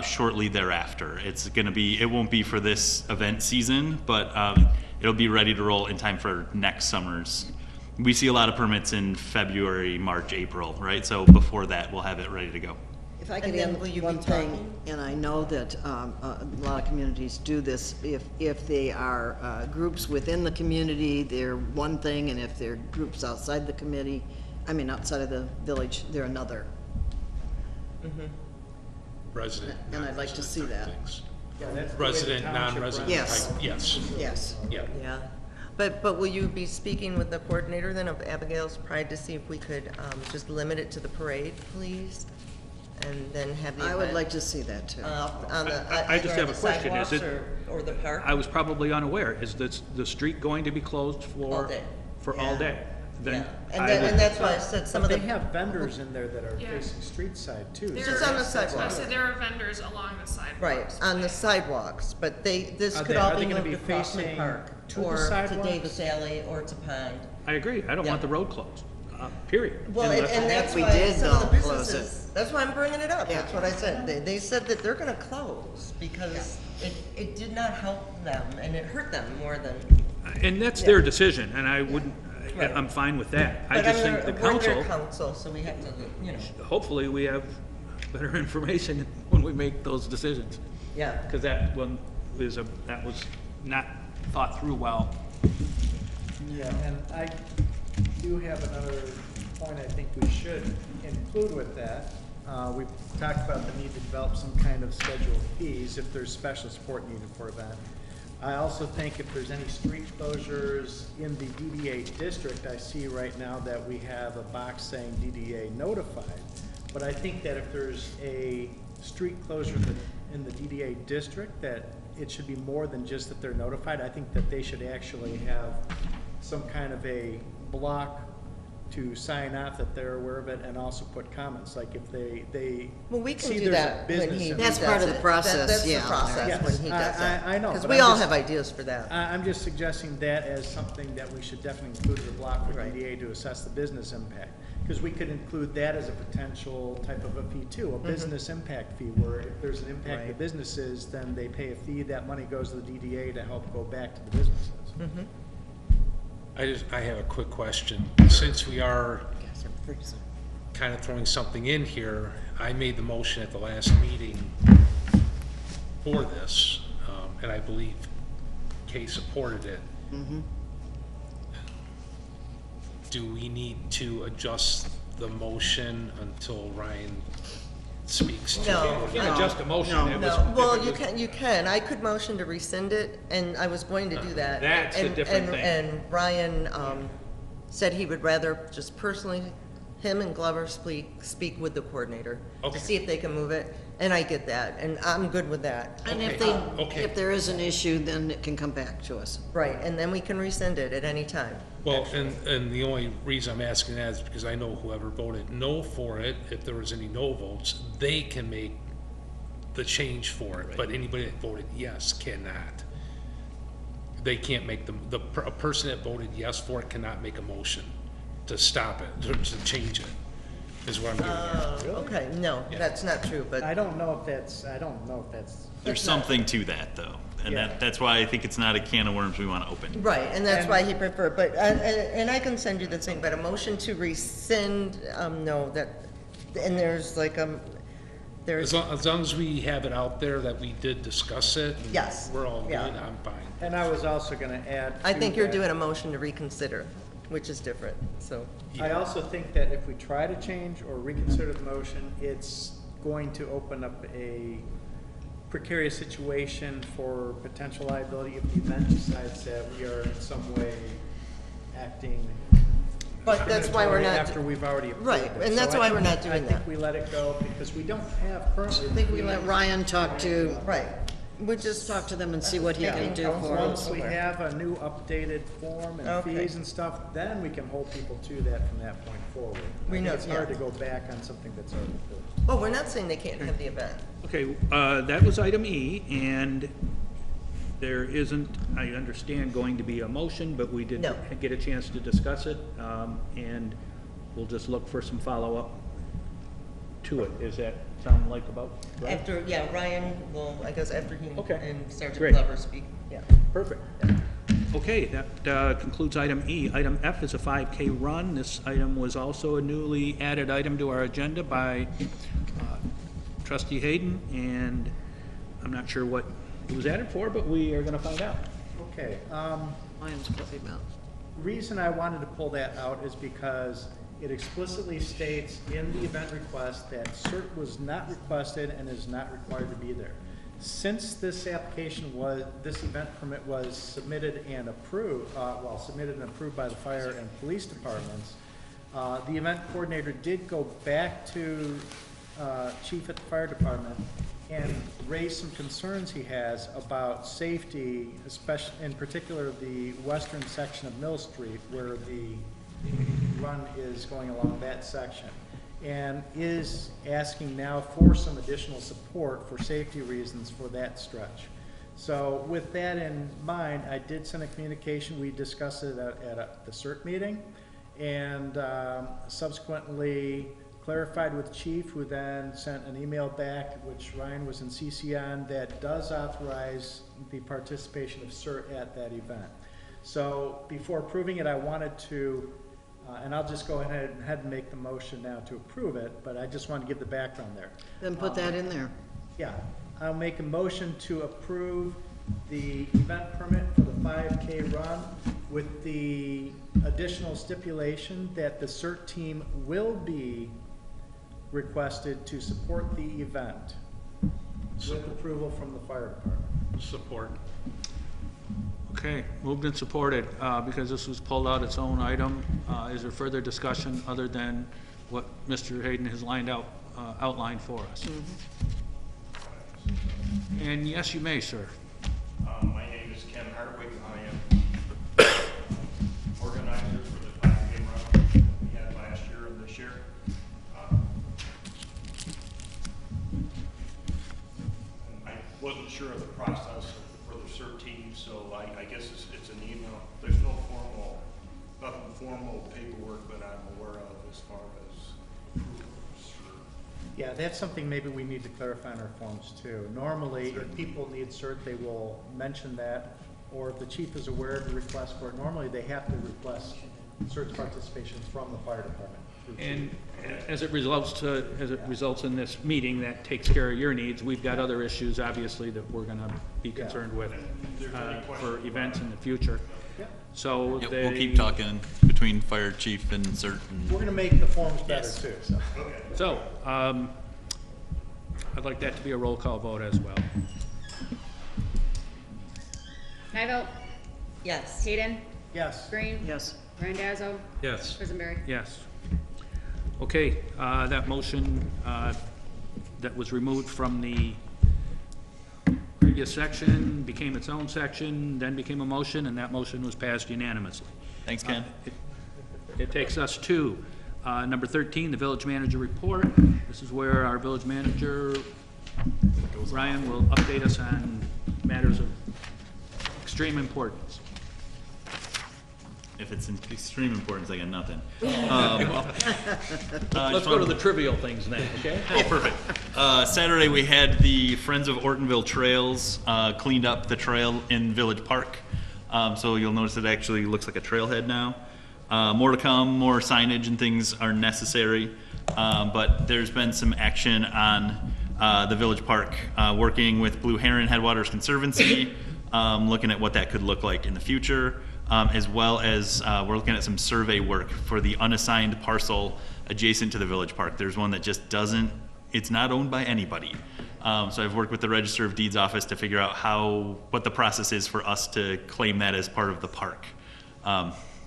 shortly thereafter. It won't be for this event season, but it'll be ready to roll in time for next summer's. We see a lot of permits in February, March, April, right? So before that, we'll have it ready to go. If I could And then add will you one be thing, talking? and I know that a lot of communities do this, if they are groups within the community, they're one thing, and if they're groups outside the committee, outside of the village, they're another. Resident, And I'd like to see that. things. Yeah, that's the way the Resident, township non-resident Yes. type, yes, Yes. yeah. Yeah, but will you be speaking with the coordinator then of Abigail's Pride to see if we could just limit it to the parade, please? And then have the I would event, like to see that too. on the, I just either have on a the question. Is sidewalks it- or the park? I was probably unaware. Is the street going to be closed All day. for all Yeah. day? Then Yeah, and I then, would- and that's why I said some But of they the, have vendors in there that are Yeah. facing street side too. There so It's on the that's- sidewalk. So there are vendors along the sidewalks. right, on the sidewalks, but this Are could they- all are be they gonna moved be to Crossman facing Park, to the or to sidewalks? Davis Alley, or to Pond. I agree. I don't want Yeah. the road closed, period. Well, and Unless- that's we why did, some of the though, close businesses, that's why I'm bringing it up, Yeah. that's what I said. They said that they're gonna close because it did not help them and it hurt them more than. And that's Yeah. their decision, and I wouldn't, Right. I'm fine with that. I But just mean, think the we're their council, council, so we have to, hopefully we have better information when we make those decisions. yeah. Because that one that was not thought through well. Yeah, and I do have another point I think we should include with that. We've talked about the need to develop some kind of schedule of fees if there's special support needed for event. I also think if there's any street closures in the DDA district, I see right now that we have a box saying DDA notified. But I think that if there's a street closure in the DDA district, that it should be more than just that they're notified. I think that they should actually have some kind of a block to sign off that they're aware of it and also put comments, like if they Well, we can see do there's a that when business he in That's does part of it. the process, That's yeah. the process Yes, when he does that. I know, Because but we I'm all just- have ideas for that. I'm just suggesting that as something that we should definitely include in the block for Right. DDA to assess the business impact. Because we could include that as a potential type of a fee too, a business impact fee, where if there's an impact to Right. businesses, then they pay a fee, that money goes to the DDA to help go back to the businesses. I have a quick question. Since we are Yes, I'm freezing. kind of throwing something in here, I made the motion at the last meeting for this, and I believe Kay supported it. Do we need to adjust the motion until Ryan speaks to it? No. You can't adjust a motion. No. It was- No, well, it you was- can, you can. I could motion to rescind it, and I was going to do that. That's a And- different and- thing. And Ryan said he would rather just personally, him and Glover speak with the coordinator Okay. to see if they can move it, and I get that, and I'm good with that. And if Okay. Okay. if there is an issue, then it can come back to us. Right, and then we can rescind it at any time. Well, and the only reason I'm asking that is because I know whoever voted no for it, if there was any no votes, they can make the change for it, but anybody that voted yes cannot. They can't make a person that voted yes for it cannot make a motion to stop it, to change it, is what I'm getting at. Okay, no, Yeah. that's not true, but. I don't know if that's, There's something to that, though, and Yeah. that's why I think it's not a can of worms we want to open. Right, and that's And- why he preferred, but, and I can send you the thing, but a motion to rescind, no, that, and there's like, there's, As long as we have it out there that we did discuss it, and Yes. we're all good, Yeah. I'm fine. and I was also gonna add. I to think you're that- doing a motion to reconsider, which is different, so. I also think that if we try to change or reconsider the motion, it's going to open up a precarious situation for potential liability if the event decides that we are in some way acting. But that's why we're discriminatory not. After we've already approved Right, it. and that's So I why we're think- not doing I that. think we let it go because we don't have currently. I think we let Ryan talk to, Right, we just. talk to them and see what he can do for Once us. we have a new updated form and Okay. fees and stuff, then we can hold people to that from that point forward. I We think know, it's hard yeah. to go back on something that's already approved. Well, we're not saying they can't have the event. Okay, that was item E, and there isn't, I understand, going to be a motion, but we did No. get a chance to discuss it, and we'll just look for some follow-up to it. Does that sound like about right? After, yeah, Ryan will, I guess after he Okay, and Sergeant great. Glover speak, yeah. Perfect. Okay, that concludes item E. Item F is a 5K run. This item was also a newly added item to our agenda by Trustee Hayden, and I'm not sure what it was added for, but we are going to find out. Okay, Ryan's probably about. reason I wanted to pull that out is because it explicitly states in the event request that CERT was not requested and is not required to be there. Since this application was, this event permit was submitted and approved, submitted and approved by the fire and police departments, the event coordinator did go back to chief at the fire department and raise some concerns he has about safety, especially, in particular, the western section of Mill Street where the run is going along that section, and is asking now for some additional support for safety reasons for that stretch. So with that in mind, I did send a communication. We discussed it at the CERT meeting, and subsequently clarified with Chief, who then sent an email back, which Ryan was in CC on, that does authorize the participation of CERT at that event. So before approving it, I wanted to, and I'll just go ahead and make the motion now to approve it, but I just want to give the background there. Then put that in there. Yeah, I'll make a motion to approve the event permit for the 5K run with the additional stipulation that the CERT team will be requested to support the event with approval from the fire department. Support. Okay, moved and supported, because this was pulled out its own item. Is there further discussion other than what Mr. Hayden has outlined for us? And yes, you may, sir. My name is Ken Hartwig. I am organizer for the 5K run. We had sure of the process for the CERT team, so I guess it's an email. There's nothing formal paperwork that I'm aware of as far as approvals or. Yeah, that's something maybe we need to clarify in our forms too. Normally, if people need cert, they will mention that, or if the chief is aware of the request for it, normally they have to request cert participation from the fire department. through chief. And as it results in this meeting that takes care of your needs, we've got other issues, obviously, that we're gonna be concerned with for events in the future. Yeah. So Yep, they. we'll keep talking between fire chief and CERT. We're gonna make the forms better Yes. too, so. So, I'd like that to be a roll call vote as well. Nivell, Yes. Hayden, Yes. Green, Yes. Randazzo, Yes. Quisenberry. Yes. Okay, that motion, that was removed from the previous section, became its own section, then became a motion, and that motion was passed unanimously. Thanks, Ken. It takes us to number 13, the village manager report. This is where our village manager, Ryan, will update us on matters of extreme importance. If it's in extreme importance, I got nothing. Let's go to the trivial things then, okay? Oh, perfect. Saturday, we had the Friends of Ortonville Trails cleaned up the trail in Village Park. So you'll notice it actually looks like a trailhead now. More to come, more signage and things are necessary. But there's been some action on the Village Park, working with Blue Heron Headwaters Conservancy, looking at what that could look like in the future. As well as we're looking at some survey work for the unassigned parcel adjacent to the Village Park. There's one that just it's not owned by anybody. So I've worked with the Register of Deeds office to figure out what the process is for us to claim that as part of the park.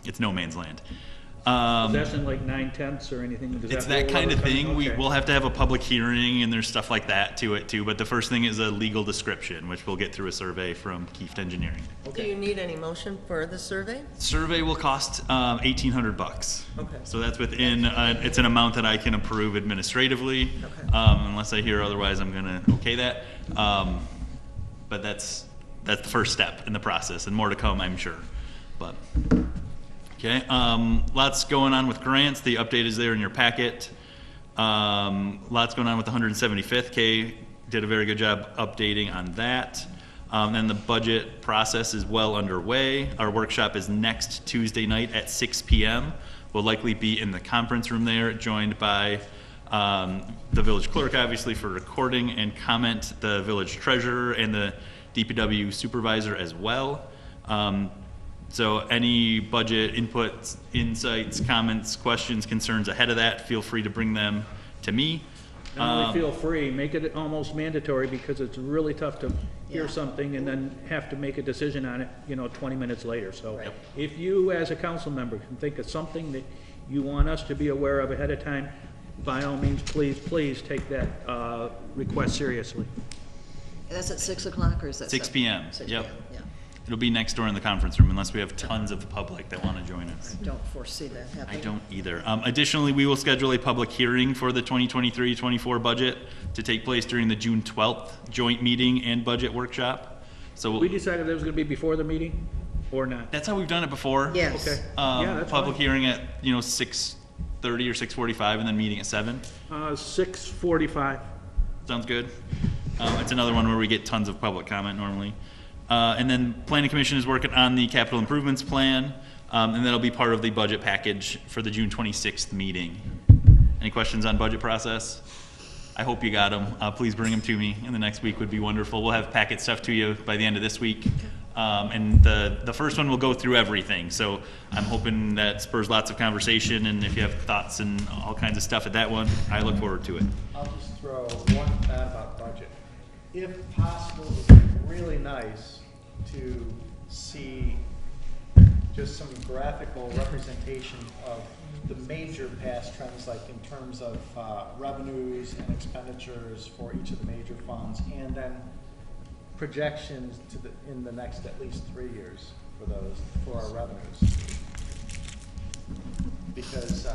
It's no man's land. Possession like 9/10 or anything? Does It's rule that kind of ever come? thing. Okay. We'll have to have a public hearing, and there's stuff like that to it too. But the first thing is a legal description, which we'll get through a survey from Kieft Engineering. Do you need any motion for the survey? Survey will cost $1,800. Okay. So that's within. It's an amount that I can approve administratively, Okay. Unless I hear otherwise. I'm gonna okay that. But that's the first step in the process, and more to come, I'm sure. But. Okay, lots going on with grants. The update is there in your packet. Lots going on with the 175th. Kay did a very good job updating on that. And the budget process is well underway. Our workshop is next Tuesday night at 6 p.m. We'll likely be in the conference room there, joined by the village clerk, obviously, for recording and comment, the village treasurer, and the DPW supervisor as well. So any budget inputs, insights, comments, questions, concerns ahead of that, feel free to bring them to me. Not only feel free, make it almost mandatory, because it's really tough to hear something and then have to make a decision on it, 20 minutes later. So if you, as a council member, can think of something that you want us to be aware of ahead of time, by all means, please take that request seriously. That's at 6 o'clock, or is that? 6 p.m. 6 Yep. p.m., yeah. It'll be next door in the conference room, unless we have tons of the public that want to join us. I don't foresee that I happening. don't either. Additionally, we will schedule a public hearing for the 2023-24 budget to take place during the June 12th joint meeting and budget workshop. So We decided that was gonna be before the meeting, or not? that's how we've done it before. Yes. Okay. Yeah, that's Public fine. hearing at 6:30 or 6:45, and then meeting at 7. 6:45. Sounds good. It's another one where we get tons of public comment normally. And then Planning Commission is working on the capital improvements plan, and that'll be part of the budget package for the June 26th meeting. Any questions on budget process? I hope you got them. Please bring them to me in the next week would be wonderful. We'll have packet stuff to you by the end of this week. And the first one will go through everything. So I'm hoping that spurs lots of conversation, and if you have thoughts and all kinds of stuff at that one, I look forward to it. I'll just throw one thought about budget. If possible, it would be really nice to see just some graphical representation of the major past trends, like in terms of revenues and expenditures for each of the major funds, and then projections in the next at least 3 years for our revenues. Because,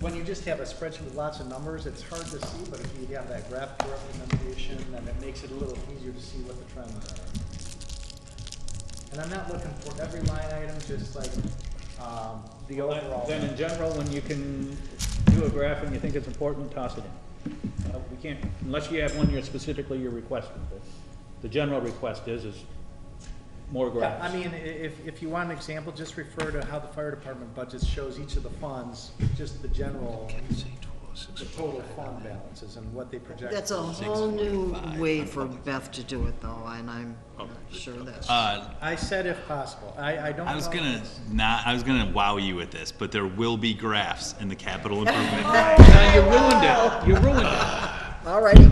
when you just have a spreadsheet with lots of numbers, it's hard to see, but if you have that graphic representation, then it makes it a little easier to see what the trends are. And I'm not looking for every line item, just like, the overall. Then in general, when you can do a graph and you think it's important, toss it in. We can't, unless you have one you're specifically requesting, but the general request is more Yeah, graphs. I mean, if you want an example, just refer to how the fire department budget shows each of the funds, just the general, the total fund balances and what they project. That's a whole new way for Beth to do it though, and I'm not sure that's. I said if possible. I don't know. I was gonna wow you with this, but there will be graphs in the capital improvement plan. Now, you ruined it, you ruined it. All righty.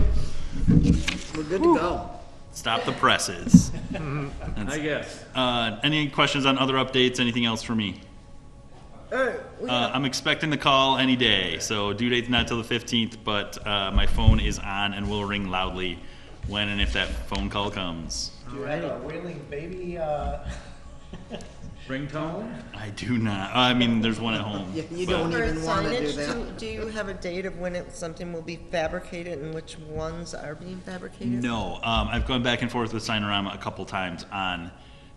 We're good to go. Stop the presses. I guess. Any questions on other updates? Anything else for me? I'm expecting the call any day, so due date's not till the 15th, but my phone is on and will ring loudly when and if that phone call comes. Do you have a wailing baby, Ringtone? I do not. I mean, there's one at home. You don't For even want to do signage, that. do you have a date of when something will be fabricated and which ones are being fabricated? No, I've gone back and forth with Signorama a couple times on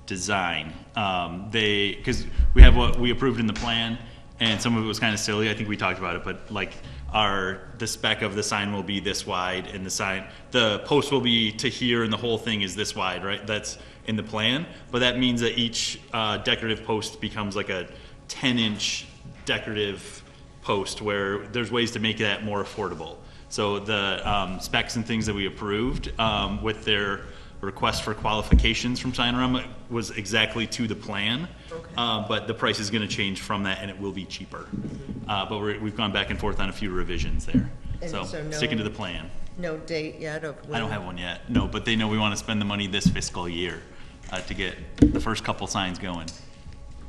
design. Because we have what we approved in the plan, and some of it was kind of silly. I think we talked about it, but like the spec of the sign will be this wide, and the post will be to here, and the whole thing is this wide, right? That's in the plan, but that means that each decorative post becomes like a 10-inch decorative post, where there's ways to make that more affordable. So the specs and things that we approved with their request for qualifications from Signorama was exactly to the plan, but the price is going to change from that, and it will be cheaper. But we've gone back and forth on a few revisions there, And so so no- sticking to the plan. No date yet of when? I don't have one yet, no, but they know we want to spend the money this fiscal year to get the first couple signs going.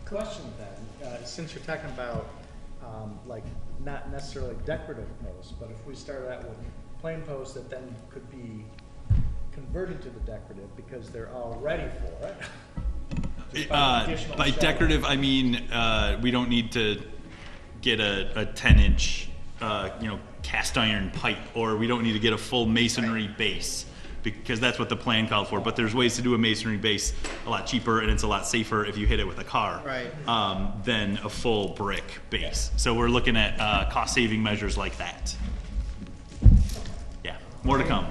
question then, since you're talking about, like, not necessarily decorative posts, but if we started out with plain posts that then could be converted to the decorative because they're all ready for it. Just by additional By shelving. decorative, I mean, we don't need to get a 10-inch, cast iron pipe, or we don't need to get a full masonry base, because that's what the plan called for. But there's ways to do a masonry base a lot cheaper, and it's a lot safer if you hit it with a car, than a full brick base. So we're looking at cost-saving measures like that. Yeah, more to come.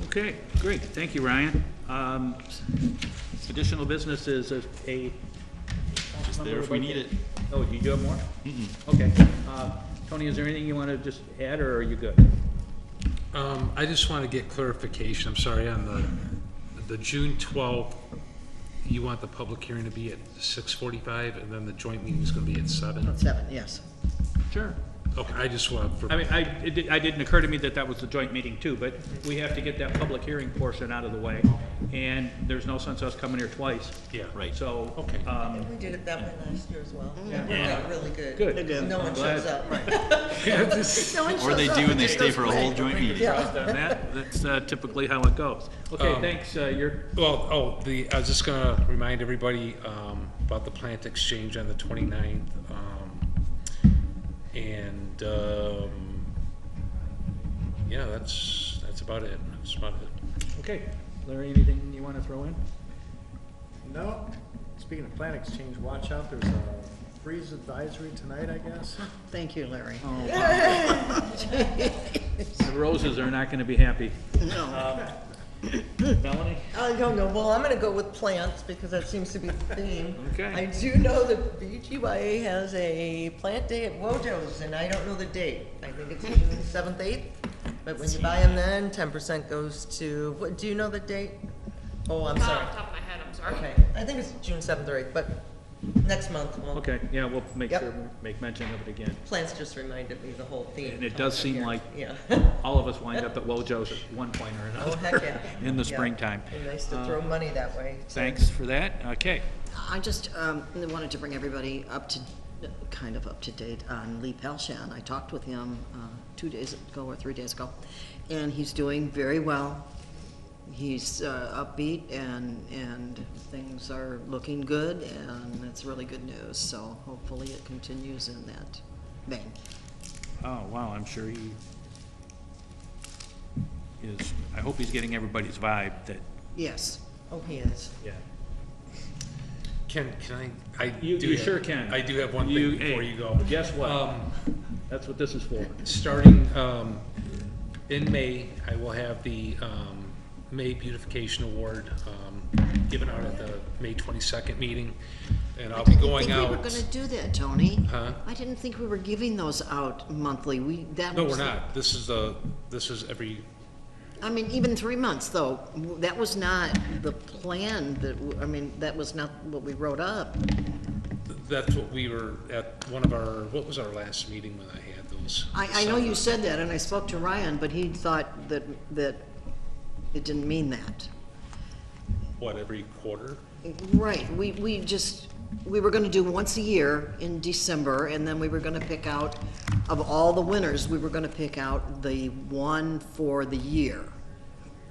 Okay, great, thank you, Ryan. Additional business is a. Just there if we need it. Oh, you do have more? Okay. Tony, is there anything you want to just add, or are you good? I just want to get clarification, I'm sorry, on the June 12th, you want the public hearing to be at 6:45, and then the joint meeting is going to be at 7? 7, yes. Sure. Okay, I just want, I mean, it didn't occur to me that was the joint meeting too, but we have to get that public hearing portion out of the way, and there's no sense us coming here twice. yeah, Right. So, okay. We did it that way last year as well. Yeah. It worked out really good. Good. No one I'm glad. shows up. No one Or they shows do up. and they stay for a whole joint meeting. on that. That's typically how it goes. Okay, thanks, you're, Well, I was just gonna remind everybody, about the plant exchange on the 29th, and, yeah, that's about it, okay. Larry, anything you want to throw in? No. Speaking of plant exchange, watch out, there's a freeze advisory tonight, I guess. Thank you, Larry. The Roses are not going to be happy. No. Melanie? I don't know, well, I'm gonna go with plants, because that seems to be the theme. Okay. I do know that BGYA has a plant day at Wojo's, and I don't know the date. I think it's June 7th, 8th, but when you buy them then, 10% goes to, what, do you know the date? Oh, I'm sorry. Off the top of my head, I'm sorry. Okay, I think it's June 7th or 8th, but next month, we'll. Okay, yeah, we'll make Yep. sure, make mention of it again. Plants just reminded me the whole theme. And it does seem Here. like Yeah. all of us wind up at Wojo's at one point or Oh, another. heck yeah. In the Yeah. springtime. And nice to throw money that way. so. Thanks for that. Okay. I just wanted to bring everybody kind of up to date on Lee Palshan. I talked with him 2 days ago or 3 days ago, and he's doing very well. He's upbeat, and things are looking good, and it's really good news. So hopefully it continues in that vein. Oh, wow, I'm sure he is, I hope he's getting everybody's vibe that, Yes. Oh, he is. yeah. Can I You do sure have- can. I do have one thing before hey, you go. Guess what? That's what this is for. Starting in May, I will have the May Beautification Award given out at the May 22nd meeting, and I'll be going I out. didn't think we were gonna do that, Tony. Huh? I didn't think we were giving those out monthly. No, we're not. This is every, I mean, even 3 months, though, that was not the plan that was not what we wrote up. that's what we were at one of our, what was our last meeting when I had those? I know you said that, and I spoke to Ryan, but he thought that it didn't mean that. What, every quarter? Right, we were gonna do once a year in December, and then we were gonna pick out, of all the winners, we were gonna pick out the one for the year.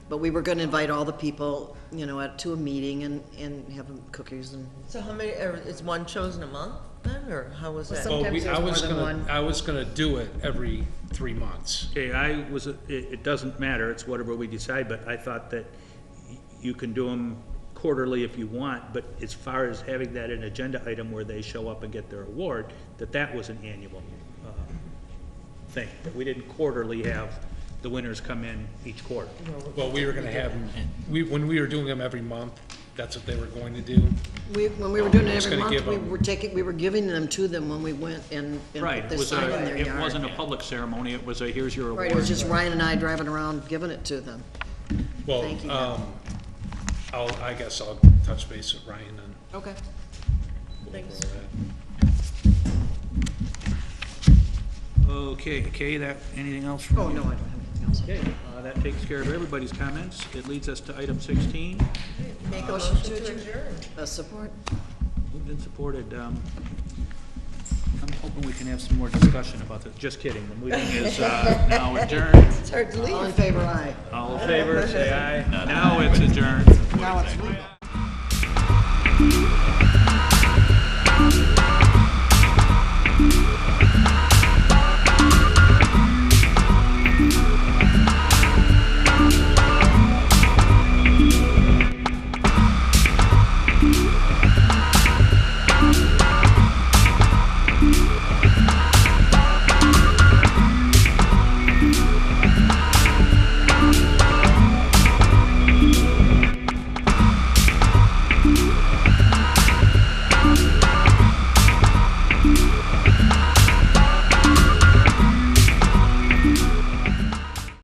But we were gonna invite all the people, to a meeting and have them cookies and. So how many, is one chosen a month then, or how was that? Well, Sometimes there's more than one. I was gonna do it every 3 months. Okay, it doesn't matter, it's whatever we decide, but I thought that you can do them quarterly if you want, but as far as having that an agenda item where they show up and get their award, that was an annual thing, that we didn't quarterly have the winners come in each quarter. Well, we were gonna have them, when we were doing them every month, that's what they were going to do. When we were doing it Just every gonna month, give we were giving them to them when we went and Right, put it their was sign in their it yard. wasn't a public ceremony, it was a, here's your award. Right, it was just Ryan and I driving around giving it to them. Well, Thank you. I guess I'll touch base with Ryan and Okay. we'll Thanks. go over Okay, Kay, anything else from you? Oh, no, I don't have anything else. Okay, that takes care of everybody's comments. It leads us to item 16. Make a motion to adjourn. Support? Moved and supported. I'm hoping we can have some more discussion about this. Just kidding. The meeting is now adjourned. It's hard to leave. All in favor, aye. All in favor, say aye. Now it's